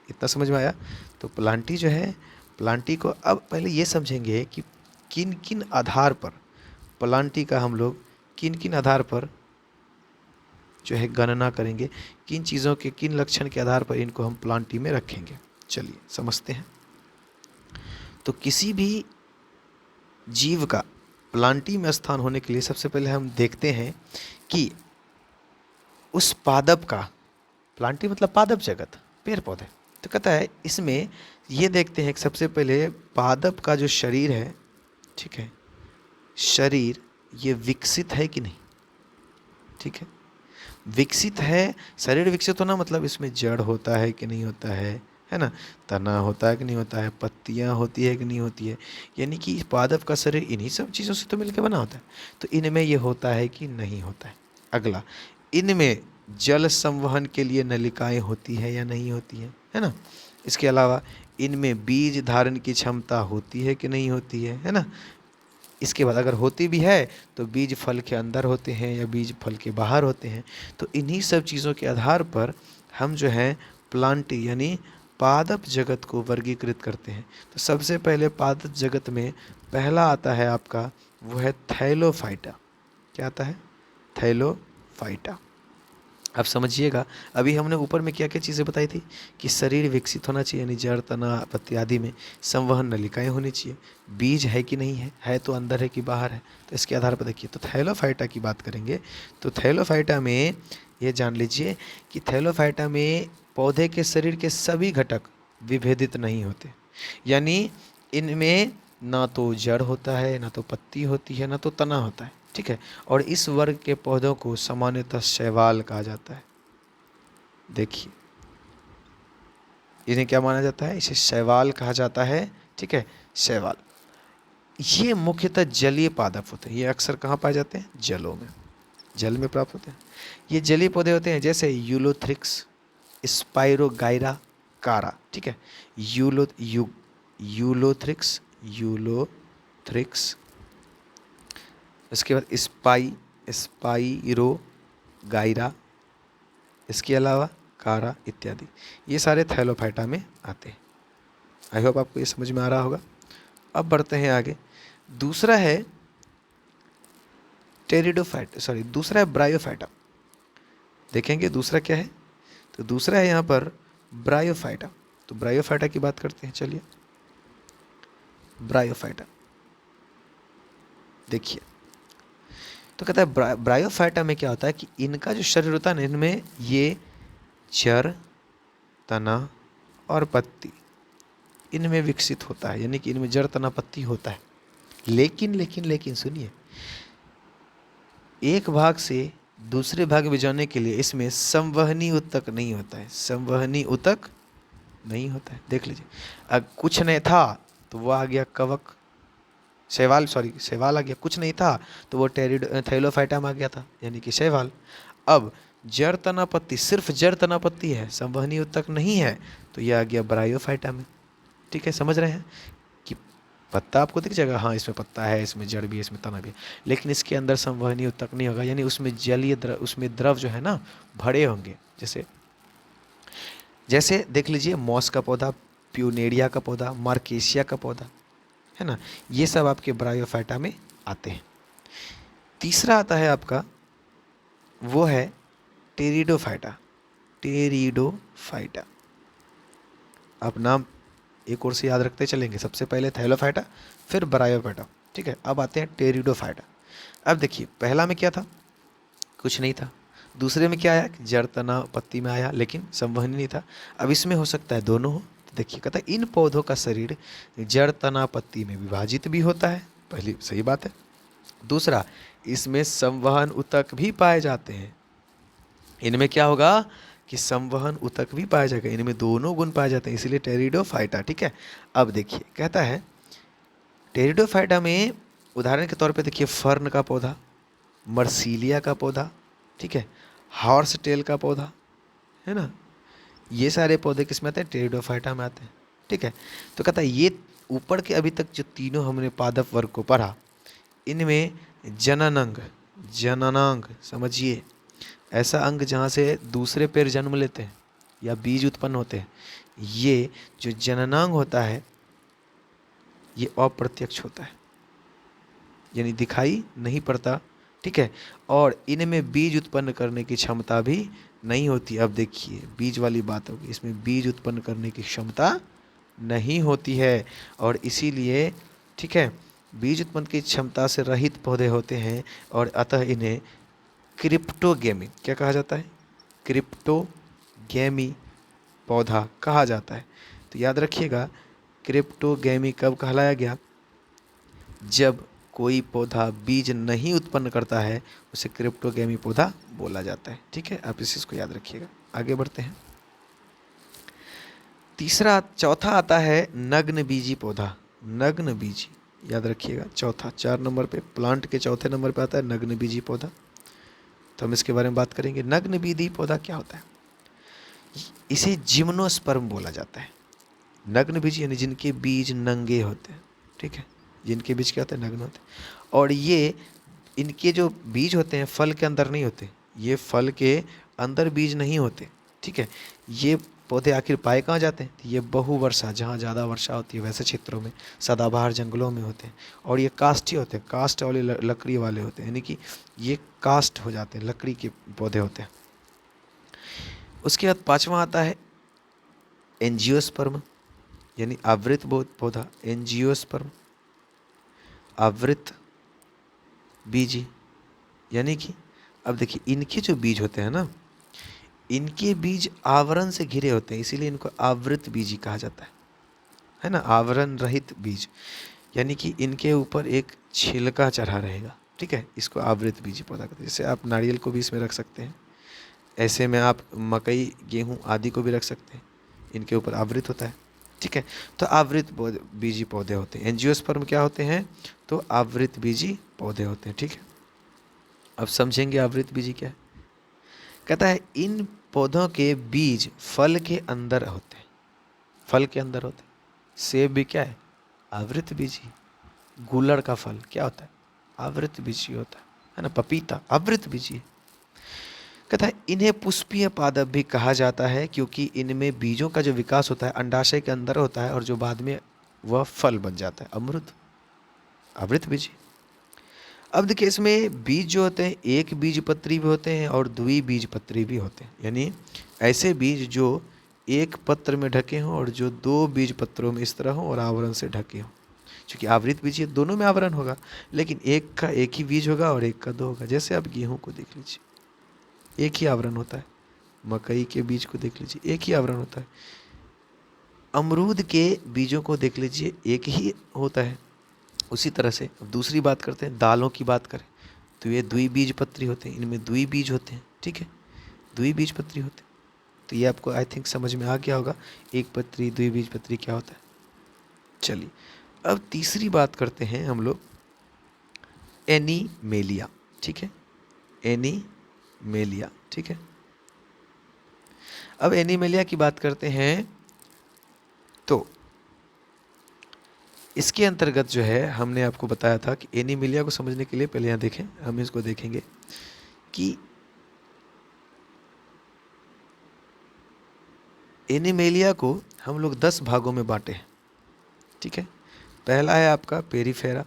इतना समझ में आया। तो प्लांटी जो है, प्लांटी को अब पहले ये समझेंगे कि किन किन आधार पर प्लांटी का हम लोग किन किन आधार पर जो है गणना करेंगे, किन चीज़ों के किन लक्षण के आधार पर इनको हम प्लांटी में रखेंगे। चलिए समझते हैं। तो किसी भी जीव का प्लांटी में स्थान होने के लिए सबसे पहले हम देखते हैं कि उस पादप का, प्लांटी मतलब पादप जगत, पेड़ पौधे, तो कहता है इसमें ये देखते हैं कि सबसे पहले पादप का जो शरीर है, ठीक है, शरीर ये विकसित है कि नहीं। ठीक है, विकसित है, शरीर विकसित होना मतलब इसमें जड़ होता है कि नहीं होता है ना, तना होता है कि नहीं होता है, पत्तियां होती है कि नहीं होती है, यानी कि पादप का शरीर इन्हीं सब चीज़ों से तो मिलकर बना होता है। तो इनमें ये होता है कि नहीं होता है। अगला, इनमें जल संवहन के लिए नलिकाएं होती है या नहीं होती है ना। इसके अलावा इनमें बीज धारण की क्षमता होती है कि नहीं होती है ना। इसके बाद अगर होती भी है तो बीज फल के अंदर होते हैं या बीज फल के बाहर होते हैं। तो इन्हीं सब चीज़ों के आधार पर हम जो है प्लांटी यानी पादप जगत को वर्गीकृत करते हैं। तो सबसे पहले पादप जगत में पहला आता है आपका, वो है थैलोफाइटा। क्या आता है? थैलोफाइटा। अब समझिएगा, अभी हमने ऊपर में क्या क्या चीज़ें बताई थी कि शरीर विकसित होना चाहिए, यानी जड़, तना, पत्ती आदि में संवहन नलिकाएं होनी चाहिए, बीज है कि नहीं है तो अंदर है कि बाहर है। तो इसके आधार पर देखिए, तो थैलोफाइटा की बात करेंगे तो थैलोफाइटा में ये जान लीजिए कि थैलोफाइटा में पौधे के शरीर के सभी घटक विभेदित नहीं होते, यानी इनमें ना तो जड़ होता है, ना तो पत्ती होती है, ना तो तना होता है। ठीक है, और इस वर्ग के पौधों को सामान्यतः शैवाल कहा जाता है। देखिए, इन्हें क्या माना जाता है? इसे शैवाल कहा जाता है। ठीक है, शैवाल। ये मुख्यतः जलीय पादप होते हैं। ये अक्सर कहाँ पाए जाते हैं? जलों में, जल में प्राप्त होते हैं। ये जलीय पौधे होते हैं, जैसे यूलोथ्रिक्स, स्पाइरोगाइरा, कारा। ठीक है, यूलोथ्रिक्स, इसके बाद स्पाइरो गायरा, इसके अलावा कारा इत्यादि, ये सारे थैलोफाइटा में आते हैं। आई होप आपको ये समझ में आ रहा होगा। अब बढ़ते हैं आगे। दूसरा है दूसरा है ब्रायोफाइटा। देखेंगे दूसरा क्या है, तो दूसरा है यहाँ पर ब्रायोफाइटा। तो ब्रायोफाइटा की बात करते हैं। चलिए, ब्रायोफाइटा देखिए, तो कहता है ब्रायोफाइटा में क्या होता है कि इनका जो शरीर होता है ना, इनमें ये जड़, तना और पत्ती इनमें विकसित होता है, यानी कि इनमें जड़, तना, पत्ती होता है। लेकिन सुनिए, एक भाग से दूसरे भाग में जाने के लिए इसमें संवहनी ऊतक नहीं होता है। संवहनी ऊतक नहीं होता है। देख लीजिए, अब कुछ नहीं था तो वो आ गया कवक, शैवाल आ गया। कुछ नहीं था तो वो थैलोफाइटा में आ गया था, यानी कि शैवाल। अब जड़, तना, पत्ती, सिर्फ जड़, तना, पत्ती है, संवहनी ऊतक नहीं है, तो ये आ गया ब्रायोफाइटा में। ठीक है, समझ रहे हैं कि पत्ता आपको दिख जाएगा, हाँ इसमें पत्ता है, इसमें जड़ भी है, इसमें तना भी है, लेकिन इसके अंदर संवहनी ऊतक नहीं होगा, यानी उसमें जलीय उसमें द्रव जो है ना भरे होंगे। जैसे देख लीजिए, मॉस का पौधा, प्यूनेरिया का पौधा, मार्केशिया का पौधा, है ना, ये सब आपके ब्रायोफाइटा में आते हैं। तीसरा आता है आपका, वो है टेरिडोफाइटा। आप नाम एक और से याद रखते चलेंगे। सबसे पहले थैलोफाइटा, फिर ब्रायोफाइटा। ठीक है, अब आते हैं टेरिडोफाइटा। अब देखिए, पहला में क्या था? कुछ नहीं था। दूसरे में क्या आया? जड़, तना, पत्ती में आया, लेकिन संवहनी नहीं था। अब इसमें हो सकता है दोनों हो। तो देखिए, कहता है इन पौधों का शरीर जड़, तना, पत्ती में विभाजित भी होता है। पहली सही बात है, दूसरा, इसमें संवहन ऊतक भी पाए जाते हैं। इनमें क्या होगा कि संवहन ऊतक भी पाया जाएगा, इनमें दोनों गुण पाए जाते हैं, इसीलिए टेरिडोफाइटा। ठीक है, अब देखिए कहता है टेरिडोफाइटा में उदाहरण के तौर पे देखिए फर्न का पौधा, मर्सीलिया का पौधा, ठीक है, हॉर्स टेल का पौधा, है ना, ये सारे पौधे किस में आते हैं? टेरिडोफाइटा में आते हैं। ठीक है, तो कहता है ये ऊपर के अभी तक जो तीनों हमने पादप वर्ग को पढ़ा, इनमें जननांग, जननांग समझिए ऐसा अंग जहाँ से दूसरे पेड़ जन्म लेते हैं या बीज उत्पन्न होते हैं, ये जो जननांग होता है ये अप्रत्यक्ष होता है, यानी दिखाई नहीं पड़ता। ठीक है, और इनमें बीज उत्पन्न करने की क्षमता भी नहीं होती। अब देखिए बीज वाली बात होगी, इसमें बीज उत्पन्न करने की क्षमता नहीं होती है, और इसीलिए ठीक है बीज उत्पन्न की क्षमता से रहित पौधे होते हैं, और अतः इन्हें क्रिप्टोगेमी क्या कहा जाता है? क्रिप्टोगेमी पौधा कहा जाता है। तो याद रखिएगा क्रिप्टोगेमी कब कहलाया गया? जब कोई पौधा बीज नहीं उत्पन्न करता है उसे क्रिप्टोगेमी पौधा बोला जाता है। ठीक है, आप इस चीज़ को याद रखिएगा। आगे बढ़ते हैं। चौथा आता है नग्न बीजी पौधा। नग्न बीजी याद रखिएगा, चौथा 4 नंबर पे, प्लांट के चौथे नंबर पे आता है नग्न बीजी पौधा। तो हम इसके बारे में बात करेंगे। नग्न बीजी पौधा क्या होता है? इसे जिम्नोस्पर्म बोला जाता है। नग्न बीज यानी जिनके बीज नंगे होते हैं। ठीक है, जिनके बीज क्या होते हैं? नग्न होते हैं। और ये इनके जो बीज होते हैं फल के अंदर नहीं होते, ये फल के अंदर बीज नहीं होते। ठीक है, ये पौधे आखिर पाए कहाँ जाते हैं? ये बहुवर्षा, जहाँ ज़्यादा वर्षा होती है वैसे क्षेत्रों में, सदाबहार जंगलों में होते हैं। और ये काष्ठी होते हैं, काष्ठ वाले लकड़ी वाले होते हैं, यानी कि ये काष्ठ हो जाते हैं, लकड़ी के पौधे होते हैं। उसके बाद 5वां आता है एंजियोस्पर्म, यानी आवृत पौधा। एंजियोस्पर्म आवृत बीजी, यानी कि अब देखिए इनके जो बीज होते हैं ना, इनके बीज आवरण से घिरे होते हैं, इसीलिए इनको आवृत बीजी कहा जाता है ना, आवरण रहित बीज, यानी कि इनके ऊपर एक छिलका चढ़ा रहेगा। ठीक है, इसको आवृत बीजी पौधा कहते हैं। जैसे आप नारियल को भी इसमें रख सकते हैं, ऐसे में आप मकई, गेहूँ आदि को भी रख सकते हैं, इनके ऊपर आवृत होता है। ठीक है, तो आवृत बीजी पौधे होते हैं। एंजियोस्पर्म क्या होते हैं? तो आवृत बीजी पौधे होते हैं। ठीक है, अब समझेंगे आवृत बीजी क्या है। कहता है इन पौधों के बीज फल के अंदर होते हैं, फल के अंदर होते हैं। सेब भी क्या है? आवृत बीजी। गूलर का फल क्या होता है? आवृत बीजी होता है ना। पपीता आवृत बीजी है। कहता है इन्हें पुष्पीय पादप भी कहा जाता है, क्योंकि इनमें बीजों का जो विकास होता है अंडाशय के अंदर होता है, और जो बाद में वह फल बन जाता है, अमृत, आवृत बीजी। अब देखिए इसमें बीज जो होते हैं एक बीजपत्री भी होते हैं और द्विबीजपत्री भी होते हैं, यानी ऐसे बीज जो एक पत्र में ढके हों और जो 2 बीज पत्रों में इस तरह हों और आवरण से ढके हों। क्योंकि आवृत बीज दोनों में आवरण होगा, लेकिन एक का एक ही बीज होगा और एक का 2 होगा। जैसे आप गेहूँ को देख लीजिए, एक ही आवरण होता है। मकई के बीज को देख लीजिए, एक ही आवरण होता है। अमरूद के बीजों को देख लीजिए, एक ही होता है। उसी तरह से अब दूसरी बात करते हैं, दालों की बात करें तो ये द्विबीजपत्री होते हैं, इनमें द्विबीज होते हैं। ठीक है, द्विबीजपत्री होते हैं। तो ये आपको आई थिंक समझ में आ गया होगा एक पत्री द्विबीजपत्री क्या होता है। चलिए अब तीसरी बात करते हैं हम लोग, एनीमेलिया। ठीक है, एनीमेलिया। ठीक है, अब एनीमेलिया की बात करते हैं तो इसके अंतर्गत जो है हमने आपको बताया था कि एनीमिलिया को समझने के लिए पहले यहाँ देखें, हम इसको देखेंगे कि एनीमेलिया को हम लोग 10 भागों में बांटे हैं। ठीक है, पहला है आपका पेरीफेरा,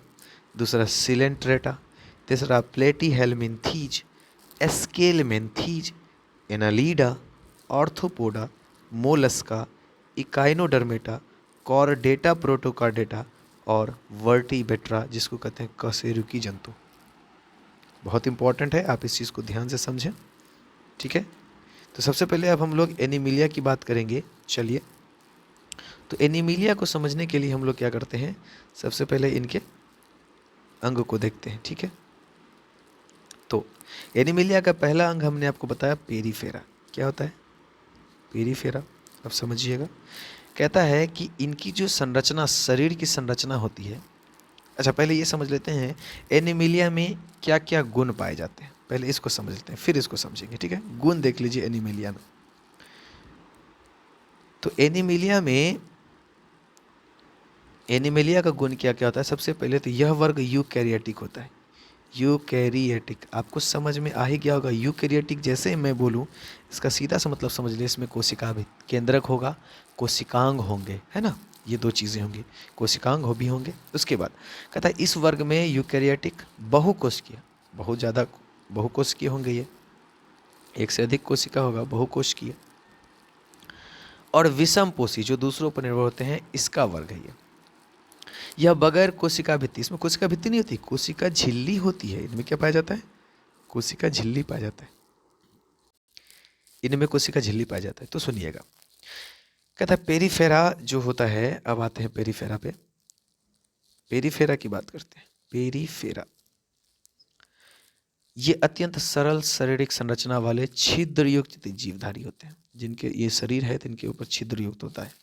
दूसरा सिलेंट्रेटा, तीसरा Platyhelminthes, Aschelminthes, Annelida, Arthropoda, Mollusca, Echinodermata, Chordata Protochordata और वर्टिब्रेटा, जिसको कहते हैं कशेरुकी जंतु। बहुत इंपॉर्टेंट है, आप इस चीज़ को ध्यान से समझें। ठीक है, तो सबसे पहले अब हम लोग एनीमिलिया की बात करेंगे। चलिए, तो एनीमिलिया को समझने के लिए हम लोग क्या करते हैं, सबसे पहले इनके अंग को देखते हैं, ठीक है। तो एनिमिलिया का पहला अंग हमने आपको बताया पेरीफेरा। क्या होता है पेरीफेरा? अब समझिएगा। कहता है कि इनकी जो संरचना, शरीर की संरचना होती है। अच्छा, पहले ये समझ लेते हैं एनिमिलिया में क्या क्या गुण पाए जाते हैं। पहले इसको समझ लेते हैं, फिर इसको समझेंगे, ठीक है। गुण देख लीजिए एनिमिलिया में। तो एनिमिलिया का गुण क्या क्या होता है? सबसे पहले तो यह वर्ग यूकैरियोटिक होता है। यूकैरियोटिक आपको समझ में आ ही गया होगा। यूकैरियोटिक जैसे ही मैं बोलूँ, इसका सीधा सा मतलब समझ लिए, इसमें कोशिका भी केंद्रक होगा, कोशिकांग होंगे, है ना। ये दो चीज़ें होंगी, कोशिकांग भी होंगे। उसके बाद कहता है इस वर्ग में यूकैरियोटिक बहुकोशिकीय, बहुत ज़्यादा बहुकोशिकीय होंगे। ये एक से अधिक कोशिका होगा, बहुकोशिकीय। और विषमपोषी, जो दूसरों पर निर्भर होते हैं, इसका वर्ग है ये। यह बगैर कोशिका भित्ति, इसमें कोशिका भित्ति नहीं होती, कोशिका झिल्ली होती है। इनमें क्या पाया जाता है? कोशिका झिल्ली पाया जाता है। इनमें कोशिका झिल्ली पाया जाता है। तो सुनिएगा, कहता है पेरीफेरा जो होता है। अब आते हैं पेरीफेरा पे। पेरीफेरा की बात करते हैं। पेरीफेरा ये अत्यंत सरल शारीरिक संरचना वाले छिद्रयुक्त जीवधारी होते हैं। जिनके ये शरीर है, इनके ऊपर छिद्रयुक्त होता है।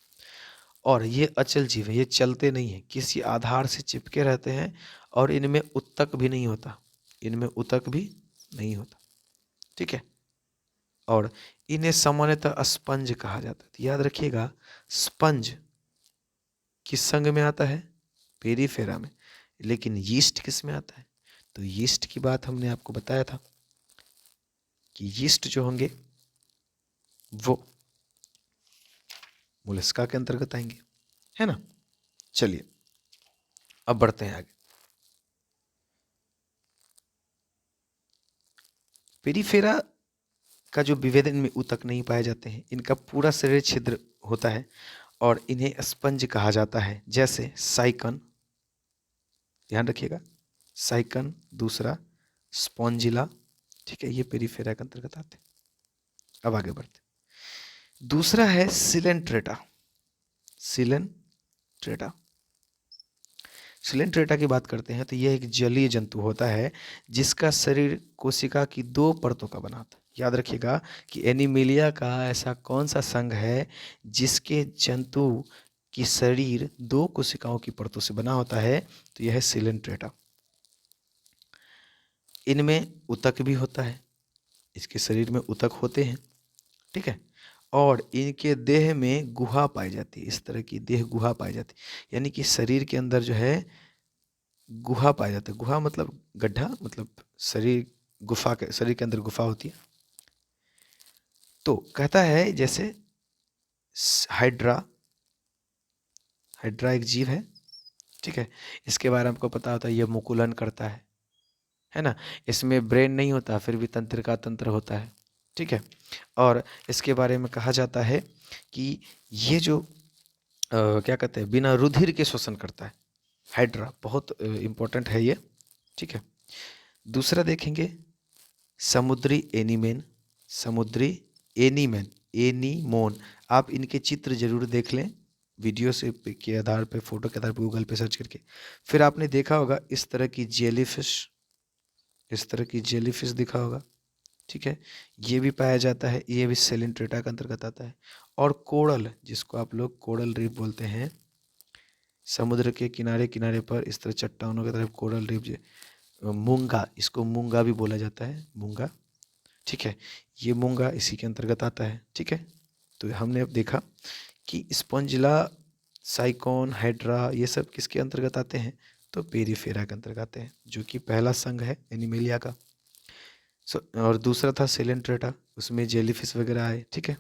और ये अचल जीव है, ये चलते नहीं है, किसी आधार से चिपके रहते हैं। और इनमें उत्तक भी नहीं होता, इनमें उत्तक भी नहीं होता, ठीक है। और इन्हें सामान्यतः स्पंज कहा जाता है। तो याद रखिएगा, स्पंज किस संघ में आता है? पेरीफेरा में। लेकिन यीस्ट किस में आता है? तो यीस्ट की बात हमने आपको बताया था कि यीस्ट जो होंगे वो मोलस्का के अंतर्गत आएंगे, है ना। चलिए अब बढ़ते हैं आगे। पेरीफेरा का जो विभेदन, इनमें ऊतक नहीं पाए जाते हैं। इनका पूरा शरीर छिद्र होता है और इन्हें स्पंज कहा जाता है। जैसे साइकन, ध्यान रखिएगा, साइकन, दूसरा स्पॉन्जिला, ठीक है। ये पेरीफेरा के अंतर्गत आते हैं। अब आगे बढ़ते हैं। दूसरा है सिलेंट्रेटा। सिलेंट्रेटा सिलेंट्रेटा की बात करते हैं तो यह एक जलीय जंतु होता है जिसका शरीर कोशिका की दो परतों का बना था। याद रखिएगा कि एनिमिलिया का ऐसा कौन सा संघ है जिसके जंतु की शरीर दो कोशिकाओं की परतों से बना होता है? तो यह है सिलेंट्रेटा। इनमें ऊतक भी होता है, इसके शरीर में ऊतक होते हैं, ठीक है। और इनके देह में गुहा पाई जाती है, इस तरह की देह गुहा पाई जाती है। यानी कि शरीर के अंदर जो है गुहा पाया जाता है। गुहा मतलब गड्ढा, मतलब शरीर, गुफा के, शरीर के अंदर गुफा होती है। तो कहता है जैसे हाइड्रा, हाइड्रा एक जीव है, ठीक है। इसके बारे में आपको पता होता है, ये मुकुलन करता है ना। इसमें ब्रेन नहीं होता, फिर भी तंत्र का तंत्र होता है, ठीक है। और इसके बारे में कहा जाता है कि ये जो क्या कहते हैं, बिना रुधिर के श्वसन करता है। हाइड्रा बहुत इंपॉर्टेंट है ये, ठीक है। दूसरा देखेंगे समुद्री एनीमेन। समुद्री एनीमेन, एनीमोन, आप इनके चित्र जरूर देख लें वीडियो से के आधार पे, फोटो के आधार पे, गूगल पे सर्च करके। फिर आपने देखा होगा इस तरह की जेलीफिश, इस तरह की जेलीफिश दिखा होगा, ठीक है। ये भी पाया जाता है, ये भी सेलेंट्रेटा के अंतर्गत आता है। और कोरल, जिसको आप लोग कोरल रीफ बोलते हैं, समुद्र के किनारे किनारे पर इस तरह चट्टानों की तरफ कोरल रीफ, मूंगा, इसको मूंगा भी बोला जाता है, मूंगा, ठीक है। ये मूंगा इसी के अंतर्गत आता है, ठीक है। तो हमने अब देखा कि स्पॉन्जिला, साइकोन, हाइड्रा, ये सब किसके अंतर्गत आते हैं? तो पेरीफेरा के अंतर्गत आते हैं, जो कि पहला संघ है एनिमेलिया का। और दूसरा था सिलेंट्रेटा, उसमें जेलीफिश वगैरह आए, ठीक है।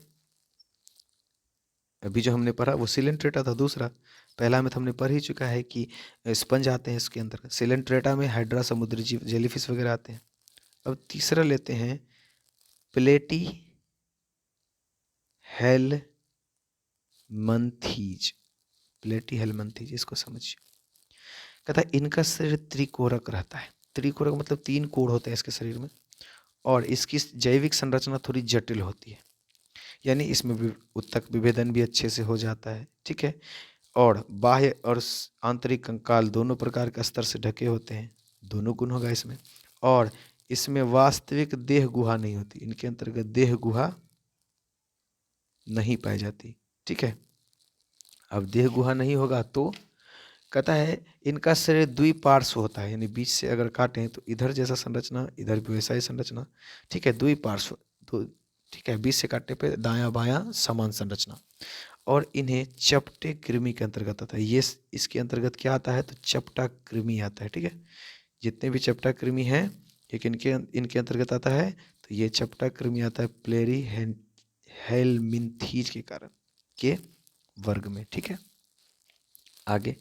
अभी जो हमने पढ़ा वो सिलेंट्रेटा था दूसरा। पहला में तो हमने पढ़ ही चुका है कि स्पंज आते हैं इसके अंदर। सिलेंट्रेटा में हाइड्रा, समुद्री जीव, जेलीफिश वगैरह आते हैं। अब तीसरा लेते हैं प्लेटी हेलमंथीज। प्लेटी हेलमंथीज, इसको समझिए। कहता है इनका शरीर त्रिकोरक रहता है। त्रिकोरक मतलब तीन कोण होते हैं इसके शरीर में। और इसकी जैविक संरचना थोड़ी जटिल होती है, यानी इसमें उत्तक विभेदन भी अच्छे से हो जाता है, ठीक है। और बाह्य और आंतरिक कंकाल दोनों प्रकार के स्तर से ढके होते हैं, दोनों गुण होगा इसमें। और इसमें वास्तविक देह गुहा नहीं होती, इनके अंतर्गत देह गुहा नहीं पाई जाती। ठीक है, अब देह गुहा नहीं होगा तो कहता है इनका शरीर द्विपार्श्व होता है, यानी बीच से अगर काटें तो इधर जैसा संरचना, इधर भी वैसा ही संरचना। ठीक है, द्विपार्श्व तो ठीक है, बीच से काटने पे दायां बायां समान संरचना। और इन्हें चपटे कृमि के अंतर्गत आता है। ये इसके अंतर्गत क्या आता है, तो चपटा कृमि आता है। ठीक है, जितने भी चपटा कृमि हैं एक इनके इनके अंतर्गत आता है। तो ये चपटा कृमि आता है प्लेरी हेलमिंथीज के कारण के वर्ग में। ठीक है, आगे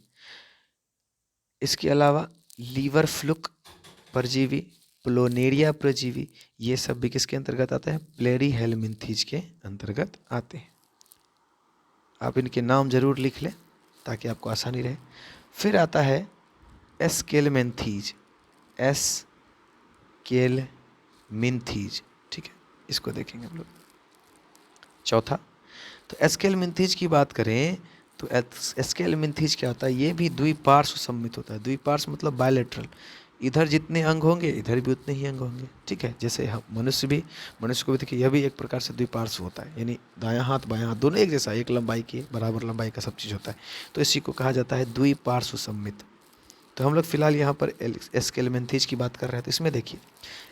इसके अलावा लीवर फ्लूक परजीवी, प्लोनेरिया परजीवी, ये सब भी किसके अंतर्गत आते हैं, प्लेरी हेलमिंथीज के अंतर्गत आते हैं। आप इनके नाम जरूर लिख लें ताकि आपको आसानी रहे। फिर आता है एस्केलमेंथीज, एस्केलमिंथीज। ठीक है, इसको देखेंगे हम लोग। चौथा, तो एस्केलमिंथीज की बात करें तो एस्केलमिंथीज क्या होता है, ये भी द्विपार्श्व सम्मित होता है। द्विपार्श्व मतलब बायलेटरल, इधर जितने अंग होंगे इधर भी उतने ही अंग होंगे। ठीक है, जैसे हम मनुष्य को भी देखिए, यह भी एक प्रकार से द्विपार्श्व होता है, यानी दायां हाथ बायां हाथ दोनों एक जैसा, एक लंबाई के बराबर लंबाई का सब चीज़ होता है। तो इसी को कहा जाता है द्विपार्श्व सम्मित। तो हम लोग फिलहाल यहाँ पर एस्केलमेंथीज की बात कर रहे हैं। तो इसमें देखिए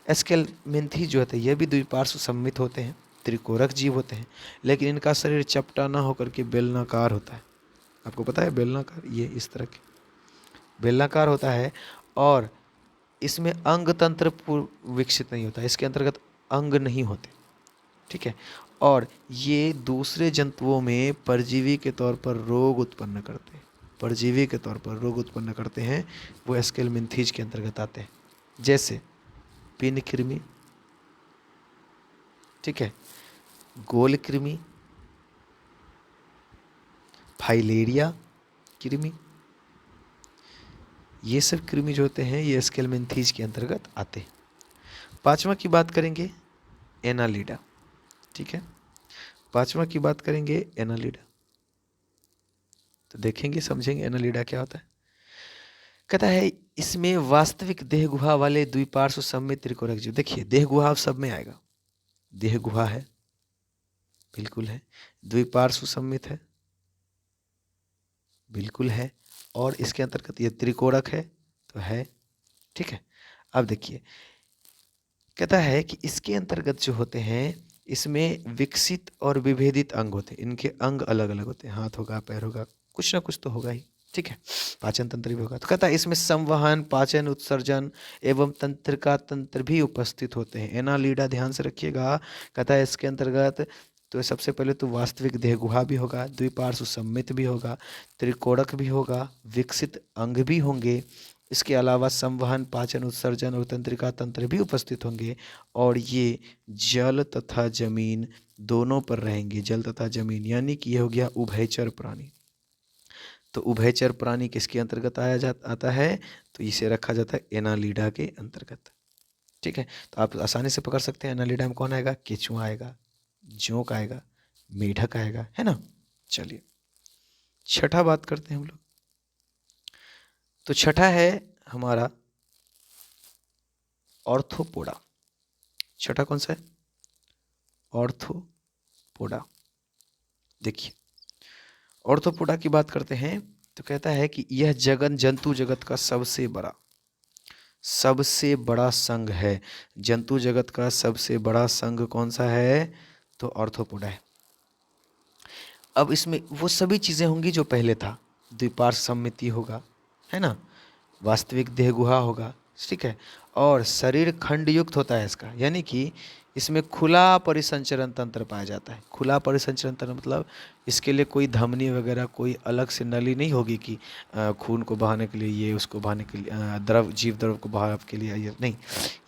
एस्केलमेंथीज जो होते हैं ये भी द्विपार्श्व सम्मित होते हैं, त्रिकोरक जीव होते हैं, लेकिन इनका शरीर चपटा ना होकर के बेलनाकार होता है। आपको पता है बेलनाकार, ये इस तरह के बेलनाकार होता है। और इसमें अंग तंत्र विकसित नहीं होता, इसके अंतर्गत अंग नहीं होते। ठीक है, और ये दूसरे जंतुओं में परजीवी के तौर पर रोग उत्पन्न करते हैं, परजीवी के तौर पर रोग उत्पन्न करते हैं, वो एस्केलमिंथीज के अंतर्गत आते हैं। जैसे पिन कृमि, ठीक है, गोल कृमि, फाइलेरिया कृमि, ये सब कृमि जो होते हैं ये एस्केलमिंथीज के अंतर्गत आते हैं। पांचवा की बात करेंगे एनालिडा। ठीक है, पांचवा की बात करेंगे एनालिडा। तो देखेंगे समझेंगे एनालिडा क्या होता है। कहता है इसमें वास्तविक देह गुहा वाले द्विपार्श्व सम्मित त्रिकोरक जीव। देखिए देह गुहा सब में आएगा, देह गुहा है, बिल्कुल है, द्विपार्श्व सम्मित है, बिल्कुल है, और इसके अंतर्गत ये त्रिकोरक है तो है। ठीक है, अब देखिए कहता है कि इसके अंतर्गत जो होते हैं इसमें विकसित और विभेदित अंग होते हैं, इनके अंग अलग अलग होते हैं, हाथ होगा पैर होगा, कुछ ना कुछ तो होगा ही। ठीक है, पाचन तंत्र भी होगा। तो कहता है इसमें संवहन, पाचन, उत्सर्जन एवं तंत्रिका तंत्र भी उपस्थित होते हैं। एनालिडा ध्यान से रखिएगा, कहता है इसके अंतर्गत तो सबसे पहले तो वास्तविक देह गुहा भी होगा, द्विपार्श्व सम्मित भी होगा, त्रिकोणक भी होगा, विकसित अंग भी होंगे, इसके अलावा संवहन, पाचन, उत्सर्जन और तंत्रिका तंत्र भी उपस्थित होंगे, और ये जल तथा जमीन दोनों पर रहेंगे। जल तथा जमीन यानी कि ये हो गया उभयचर प्राणी। तो उभयचर प्राणी किसके अंतर्गत आता है, तो इसे रखा जाता है एनालिडा के अंतर्गत। ठीक है, तो आप आसानी से पकड़ सकते हैं एनालिडा में कौन आएगा, केचुआ आएगा, जोंक आएगा, मेढक आएगा, है ना। चलिए छठा बात करते हैं हम लोग। तो छठा है हमारा ऑर्थोपोडा। छठा कौन सा है, ऑर्थोपोडा। देखिए ऑर्थोपोडा की बात करते हैं तो कहता है कि यह जंतु जगत का सबसे बड़ा संघ है। जंतु जगत का सबसे बड़ा संघ कौन सा है, तो ऑर्थोपोडा है। अब इसमें वो सभी चीज़ें होंगी जो पहले था, द्विपार्श्व सम्मिति होगा, है ना, वास्तविक देह गुहा होगा, ठीक है, और शरीर खंड युक्त होता है इसका, यानी कि इसमें खुला परिसंचरण तंत्र पाया जाता है। खुला परिसंचरण तंत्र मतलब इसके लिए कोई धमनी वगैरह कोई अलग से नली नहीं होगी कि खून को बहाने के लिए ये, उसको बहाने के लिए जीव द्रव को बहाव के लिए ये नहीं,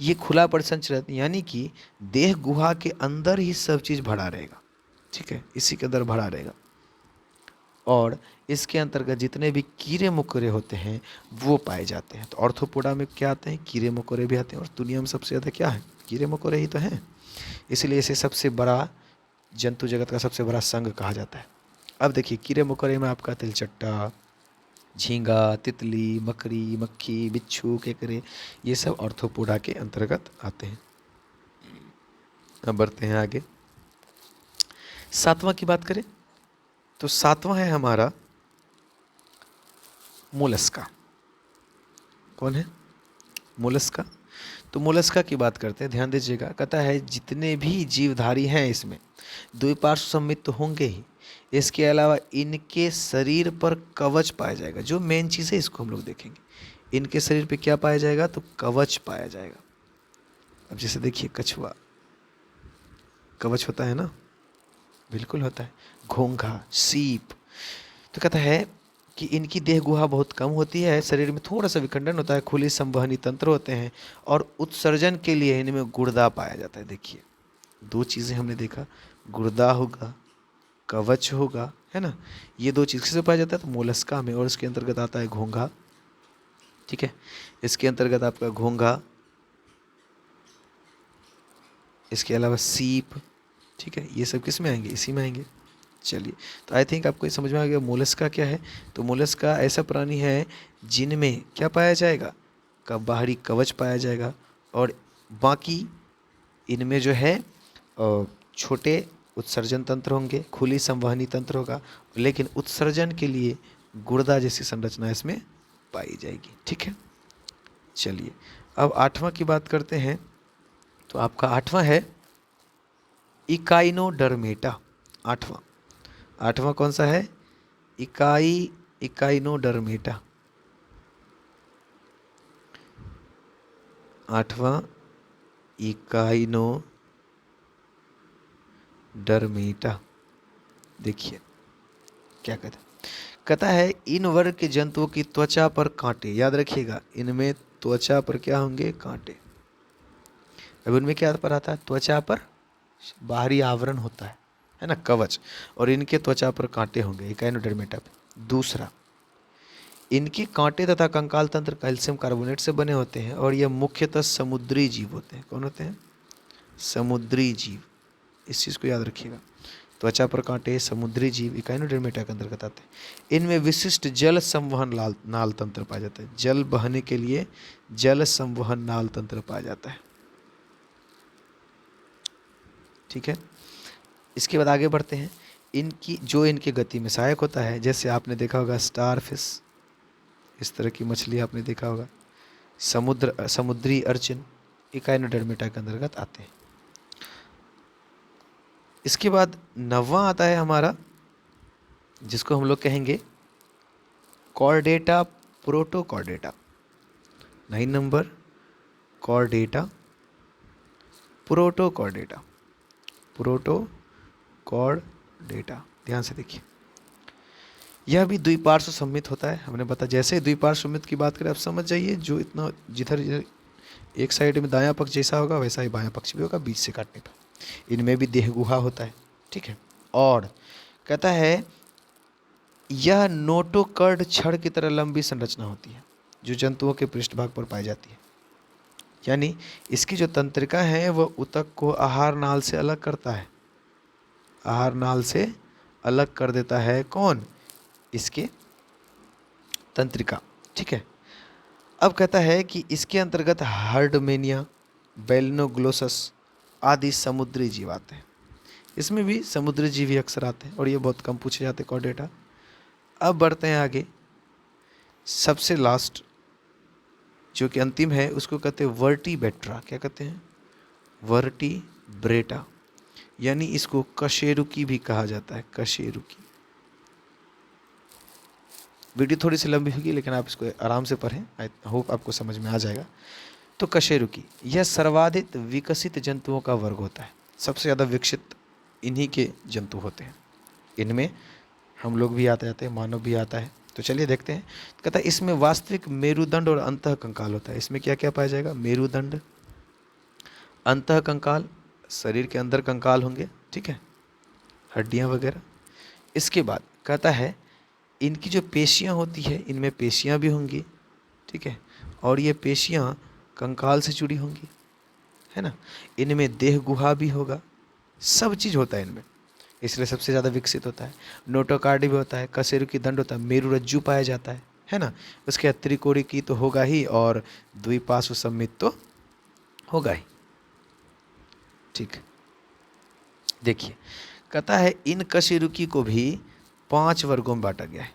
ये खुला परिसंचरण यानी कि देह गुहा के अंदर ही सब चीज़ भरा रहेगा। ठीक है, इसी के अंदर भरा रहेगा, और इसके अंतर्गत जितने भी कीड़े मकोड़े होते हैं वो पाए जाते हैं। तो ऑर्थोपोडा में क्या आते हैं, कीड़े मकोड़े भी आते हैं, और दुनिया में सबसे ज़्यादा क्या है, कीड़े मकोड़े ही तो हैं, इसलिए इसे सबसे बड़ा जंतु जगत का सबसे बड़ा संघ कहा जाता है। अब देखिए कीड़े मकोड़े में आपका तिलचट्टा, झींगा, तितली, मकड़ी, मक्खी, बिच्छू, केकड़े, ये सब ऑर्थोपोडा के अंतर्गत आते हैं। अब बढ़ते हैं आगे। सातवां की बात करें तो सातवां है हमारा मोलस्का। कौन है? मोलस्का। तो मोलस्का की बात करते हैं, ध्यान दीजिएगा। कहता है जितने भी जीवधारी हैं इसमें द्विपार्श्व सममित तो होंगे ही, इसके अलावा इनके शरीर पर कवच पाया जाएगा। जो मेन चीज़ है इसको हम लोग देखेंगे, इनके शरीर पे क्या पाया जाएगा? तो कवच पाया जाएगा। अब जैसे देखिए कछुआ, कवच होता है ना, बिल्कुल होता है। घोंघा, सीप। तो कहता है कि इनकी देह गुहा बहुत कम होती है, शरीर में थोड़ा सा विखंडन होता है, खुली संवहनी तंत्र होते हैं और उत्सर्जन के लिए इनमें गुर्दा पाया जाता है। देखिए दो चीज़ें हमने देखा, गुर्दा होगा, कवच होगा, है ना। ये दो चीज़ से पाया जाता है तो मोलस्का में, और इसके अंतर्गत आता है घोंघा। ठीक है, इसके अंतर्गत आपका घोंघा, इसके अलावा सीप। ठीक है, ये सब किस में आएंगे? इसी में आएंगे। चलिए, तो आई थिंक आपको ये समझ में आ गया मोलस्का क्या है। तो मोलस्का ऐसा प्राणी है जिनमें क्या पाया जाएगा? का बाहरी कवच पाया जाएगा, और बाकी इनमें जो है छोटे उत्सर्जन तंत्र होंगे, खुली संवहनी तंत्र होगा, लेकिन उत्सर्जन के लिए गुर्दा जैसी संरचना इसमें पाई जाएगी। ठीक है, चलिए अब आठवां की बात करते हैं। तो आपका आठवां है इकाइनोडर्मेटा। आठवां, आठवां कौन सा है? इकाइनोडर्मेटा। आठवां इकाइनोडर्मेटा। देखिए क्या कहता है। कहता है इन वर्ग के जंतुओं की त्वचा पर कांटे, याद रखिएगा इनमें त्वचा पर क्या होंगे? कांटे। अब उनमें क्या पर आता है? त्वचा पर बाहरी आवरण होता है ना, कवच, और इनके त्वचा पर कांटे होंगे इकाइनोडर्मेटा पे। दूसरा, इनके कांटे तथा कंकाल तंत्र कैल्शियम कार्बोनेट से बने होते हैं और ये मुख्यतः समुद्री जीव होते हैं। कौन होते हैं? समुद्री जीव। इस चीज़ को याद रखिएगा, त्वचा पर कांटे, समुद्री जीव इकाइनोडर्मेटा के अंतर्गत आते हैं। इनमें विशिष्ट जल संवहन नाल तंत्र पाया जाता है। जल बहने के लिए जल संवहन नाल तंत्र पाया जाता है। ठीक है, इसके बाद आगे बढ़ते हैं। इनकी जो इनकी गति में सहायक होता है, जैसे आपने देखा होगा स्टार फिश, इस तरह की मछली आपने देखा होगा, समुद्री अर्चिन इकाइनोडर्मेटा के अंतर्गत आते हैं। इसके बाद नौवां आता है हमारा, जिसको हम लोग कहेंगे Chordata Protochordata. 9 number Chordata Protochordata. Protochordata, ध्यान से देखिए। यह भी द्विपार्श्व सममित होता है। हमने बताया जैसे द्विपार्श्व सममित की बात करें, आप समझ जाइए जो इतना जिधर एक साइड में दायां पक्ष जैसा होगा वैसा ही बायां पक्ष भी होगा बीच से काटने पर। इनमें भी देह गुहा होता है। ठीक है, और कहता है यह नोटोकर्ड छड़ की तरह लंबी संरचना होती है जो जंतुओं के पृष्ठभाग पर पाई जाती है। यानी इसकी जो तंत्रिका है वह ऊतक को आहार नाल से अलग करता है। आहार नाल से अलग कर देता है कौन? इसके तंत्रिका। ठीक है, अब कहता है कि इसके अंतर्गत हर्डमेनिया, बेलिनोग्लोसस आदि समुद्री जीव आते हैं। इसमें भी समुद्री जीव ही अक्सर आते हैं और ये बहुत कम पूछे जाते हैं कॉर्डेटा। अब बढ़ते हैं आगे, सबसे लास्ट जो कि अंतिम है उसको कहते हैं वर्टीब्रेटा। क्या कहते हैं? वर्टीब्रेटा, यानी इसको कशेरुकी भी कहा जाता है। कशेरुकी। वीडियो थोड़ी सी लंबी होगी लेकिन आप इसको आराम से पढ़ें, आई होप आपको समझ में आ जाएगा। तो कशेरुकी यह सर्वाधिक विकसित जंतुओं का वर्ग होता है। सबसे ज़्यादा विकसित इन्हीं के जंतु होते हैं। इनमें हम लोग भी आते जाते हैं, मानव भी आता है। तो चलिए देखते हैं। कहता है इसमें वास्तविक मेरुदंड और अंतः कंकाल होता है। इसमें क्या क्या पाया जाएगा? मेरुदंड, अंतः कंकाल, शरीर के अंदर कंकाल होंगे, ठीक है, हड्डियाँ वगैरह। इसके बाद कहता है इनकी जो पेशियाँ होती है इनमें पेशियाँ भी होंगी, ठीक है, और ये पेशियाँ कंकाल से जुड़ी होंगी, है ना। इनमें देह गुहा भी होगा, सब चीज़ होता है इनमें, इसलिए सबसे ज़्यादा विकसित होता है। नोटोकार्ड भी होता है, कशेरुकी दंड होता है, मेरुरज्जु पाया जाता है, है ना। उसके बाद त्रिकोणिकी तो होगा ही, और द्विपार्श्व सममित तो होगा ही। ठीक, देखिए कहता है इन कशेरुकी को भी 5 वर्गों में बांटा गया है।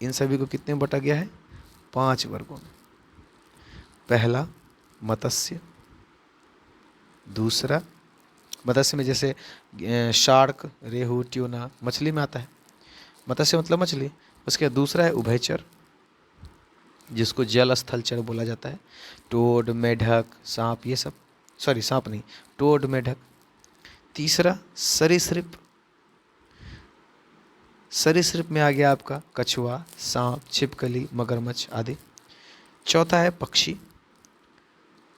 इन सभी को कितने में बांटा गया है? 5 वर्गों में। पहला मत्स्य, दूसरा मत्स्य में जैसे शार्क, रेहू, ट्यूना मछली में आता है, मत्स्य मतलब मछली। उसके बाद दूसरा है उभयचर, जिसको जल स्थलचर बोला जाता है। टोड, मेढक, सांप, ये सब, सॉरी सांप नहीं, टोड, मेढक। तीसरा सरीसृप, सरीसृप में आ गया आपका कछुआ, सांप, छिपकली, मगरमच्छ आदि। चौथा है पक्षी,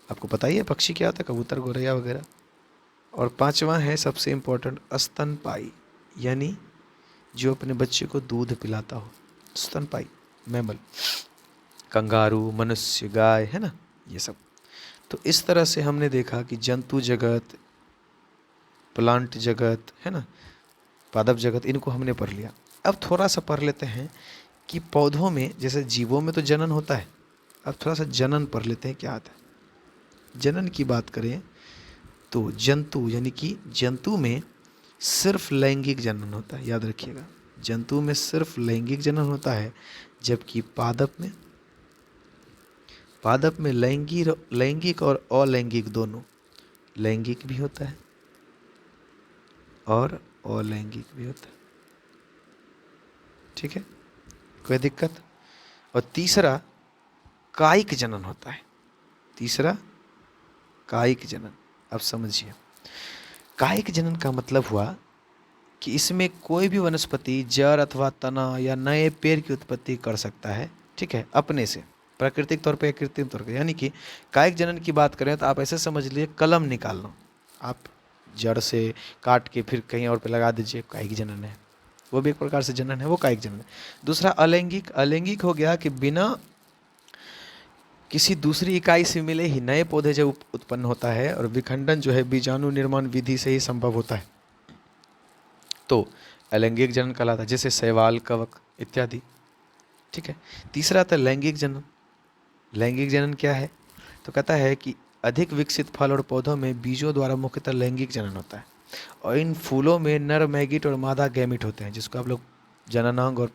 आपको पता ही है पक्षी क्या होता है, कबूतर, गौरैया वगैरह। और पांचवा है सबसे इम्पोर्टेंट स्तनपाई, यानी जो अपने बच्चे को दूध पिलाता हो, स्तनपाई मैमल, कंगारू, मनुष्य, गाय, है ना, ये सब। तो इस तरह से हमने देखा कि जंतु जगत, प्लांट जगत, है ना, पादप जगत, इनको हमने पढ़ लिया। अब थोड़ा सा पढ़ लेते हैं कि पौधों में, जैसे जीवों में तो जनन होता है, अब थोड़ा सा जनन पढ़ लेते हैं क्या आता है। जनन की बात करें तो जंतु, यानी कि जंतु में सिर्फ लैंगिक जनन होता है, याद रखिएगा, जंतु में सिर्फ लैंगिक जनन होता है, जबकि पादप में लैंगिक और अलैंगिक दोनों, लैंगिक भी होता है और अलैंगिक भी होता है। ठीक है, कोई दिक्कत? और तीसरा कायिक जनन होता है, तीसरा कायिक जनन। अब समझिए, कायिक जनन का मतलब हुआ कि इसमें कोई भी वनस्पति जड़ अथवा तना या नए पेड़ की उत्पत्ति कर सकता है, ठीक है, अपने से, प्राकृतिक तौर पे या कृत्रिम तौर पे। यानी कि कायिक जनन की बात करें तो आप ऐसे समझ लिए, कलम निकालना, आप जड़ से काट के फिर कहीं और पे लगा दीजिए, कायिक जनन है, वो भी एक प्रकार से जनन है, वो कायिक जनन है। दूसरा अलैंगिक, अलैंगिक हो गया कि बिना किसी दूसरी इकाई से मिले ही नए पौधे जब उत्पन्न होता है, और विखंडन जो है बीजाणु निर्माण विधि से ही संभव होता है, तो अलैंगिक जनन कहलाता है, जैसे शैवाल, कवक इत्यादि। ठीक है। तीसरा था लैंगिक जनन। लैंगिक जनन क्या है? तो कहता है कि अधिक विकसित फल और पौधों में बीजों द्वारा मुख्यतः लैंगिक जनन होता है, और इन फूलों में नर मैगिट और मादा गैमिट होते हैं, जिसको आप लोग जननांग और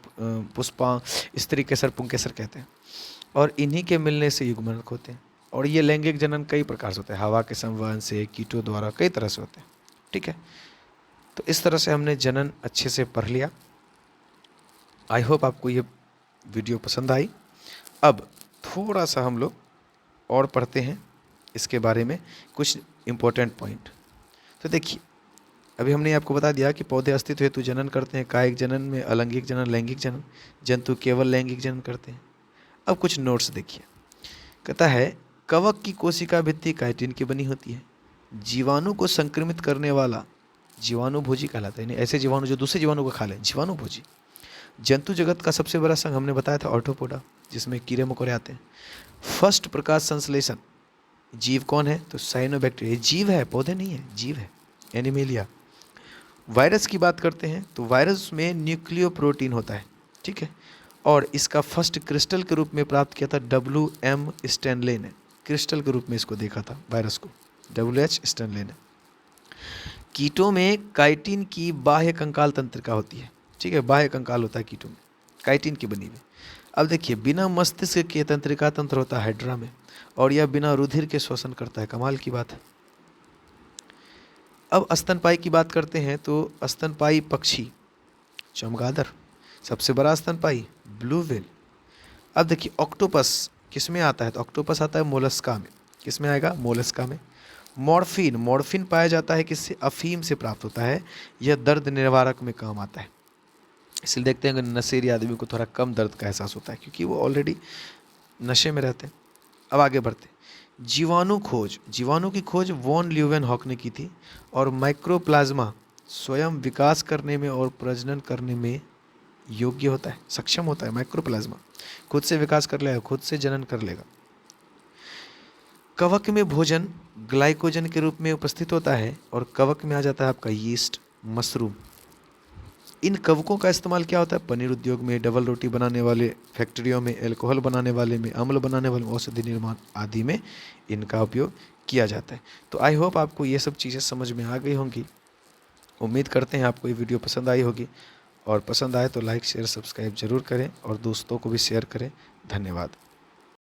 पुष्पांग, स्त्री केसर, पुंकेसर कहते हैं, और इन्हीं के मिलने से युग्मनक होते हैं। और ये लैंगिक जनन कई प्रकार से होते हैं, हवा के संवहन से, कीटों द्वारा, कई तरह से होते हैं। ठीक है, तो इस तरह से हमने जनन अच्छे से पढ़ लिया। आई होप आपको ये वीडियो पसंद आई। अब थोड़ा सा हम लोग और पढ़ते हैं इसके बारे में कुछ इम्पोर्टेंट पॉइंट। तो देखिए, अभी हमने आपको बता दिया कि पौधे अस्तित्व हेतु जनन करते हैं, कायिक जनन में अलैंगिक जनन, लैंगिक जनन, जंतु केवल लैंगिक जनन करते हैं। अब कुछ नोट्स देखिए, कहता है कवक की कोशिका भित्ति काइटिन की बनी होती है। जीवाणु को संक्रमित करने वाला जीवाणु भोजी कहलाता है, यानी ऐसे जीवाणु जो दूसरे जीवाणु को खा लें, जीवाणु भोजी। जंतु जगत का सबसे बड़ा संघ हमने बताया था ऑर्थोपोडा, जिसमें कीड़े मकोड़े आते हैं। फर्स्ट प्रकाश संश्लेषण जीव कौन है? तो साइनोबैक्टीरिया, जीव है, पौधे नहीं है, जीव है, एनिमेलिया। वायरस की बात करते हैं तो वायरस में न्यूक्लियो प्रोटीन होता है, ठीक है, और इसका फर्स्ट क्रिस्टल के रूप में प्राप्त किया था WM स्टैनले ने, क्रिस्टल के रूप में इसको देखा था वायरस को, WH स्टैनले ने। कीटों में काइटिन की बाह्य कंकाल तंत्रिका होती है, ठीक है, बाह्य कंकाल होता है कीटों में, काइटिन की बनी हुई। अब देखिए, बिना मस्तिष्क के तंत्रिका तंत्र होता है हाइड्रा में, और यह बिना रुधिर के श्वसन करता है, कमाल की बात है। अब स्तनपाई की बात करते हैं तो स्तनपाई पक्षी चमगादड़, सबसे बड़ा स्तनपाई ब्लू व्हेल। अब देखिए, ऑक्टोपस किस में आता है? तो ऑक्टोपस आता है मोलस्का में। किस में आएगा? मोलस्का में। मॉर्फिन, मॉर्फिन पाया जाता है किससे? अफीम से प्राप्त होता है। यह दर्द निवारक में काम आता है, इसलिए देखते हैं कि नशेड़ी आदमी को थोड़ा कम दर्द का एहसास होता है, क्योंकि वो ऑलरेडी नशे में रहते हैं। अब आगे बढ़ते हैं। जीवाणु खोज, जीवाणु की खोज वॉन ल्यूवेनहॉक ने की थी, और माइक्रोप्लाज्मा स्वयं विकास करने में और प्रजनन करने में योग्य होता है, सक्षम होता है। माइक्रोप्लाज्मा खुद से विकास कर लेगा, खुद से जनन कर लेगा। कवक में भोजन ग्लाइकोजन के रूप में उपस्थित होता है, और कवक में आ जाता है आपका यीस्ट, मशरूम। इन कवकों का इस्तेमाल क्या होता है? पनीर उद्योग में, डबल रोटी बनाने वाले फैक्ट्रियों में, अल्कोहल बनाने वाले में, अम्ल बनाने वाले में, औषधि निर्माण आदि में इनका उपयोग किया जाता है। तो आई होप आपको ये सब चीज़ें समझ में आ गई होंगी। उम्मीद करते हैं आपको ये वीडियो पसंद आई होगी, और पसंद आए तो लाइक शेयर सब्सक्राइब जरूर करें और दोस्तों को भी शेयर करें। धन्यवाद।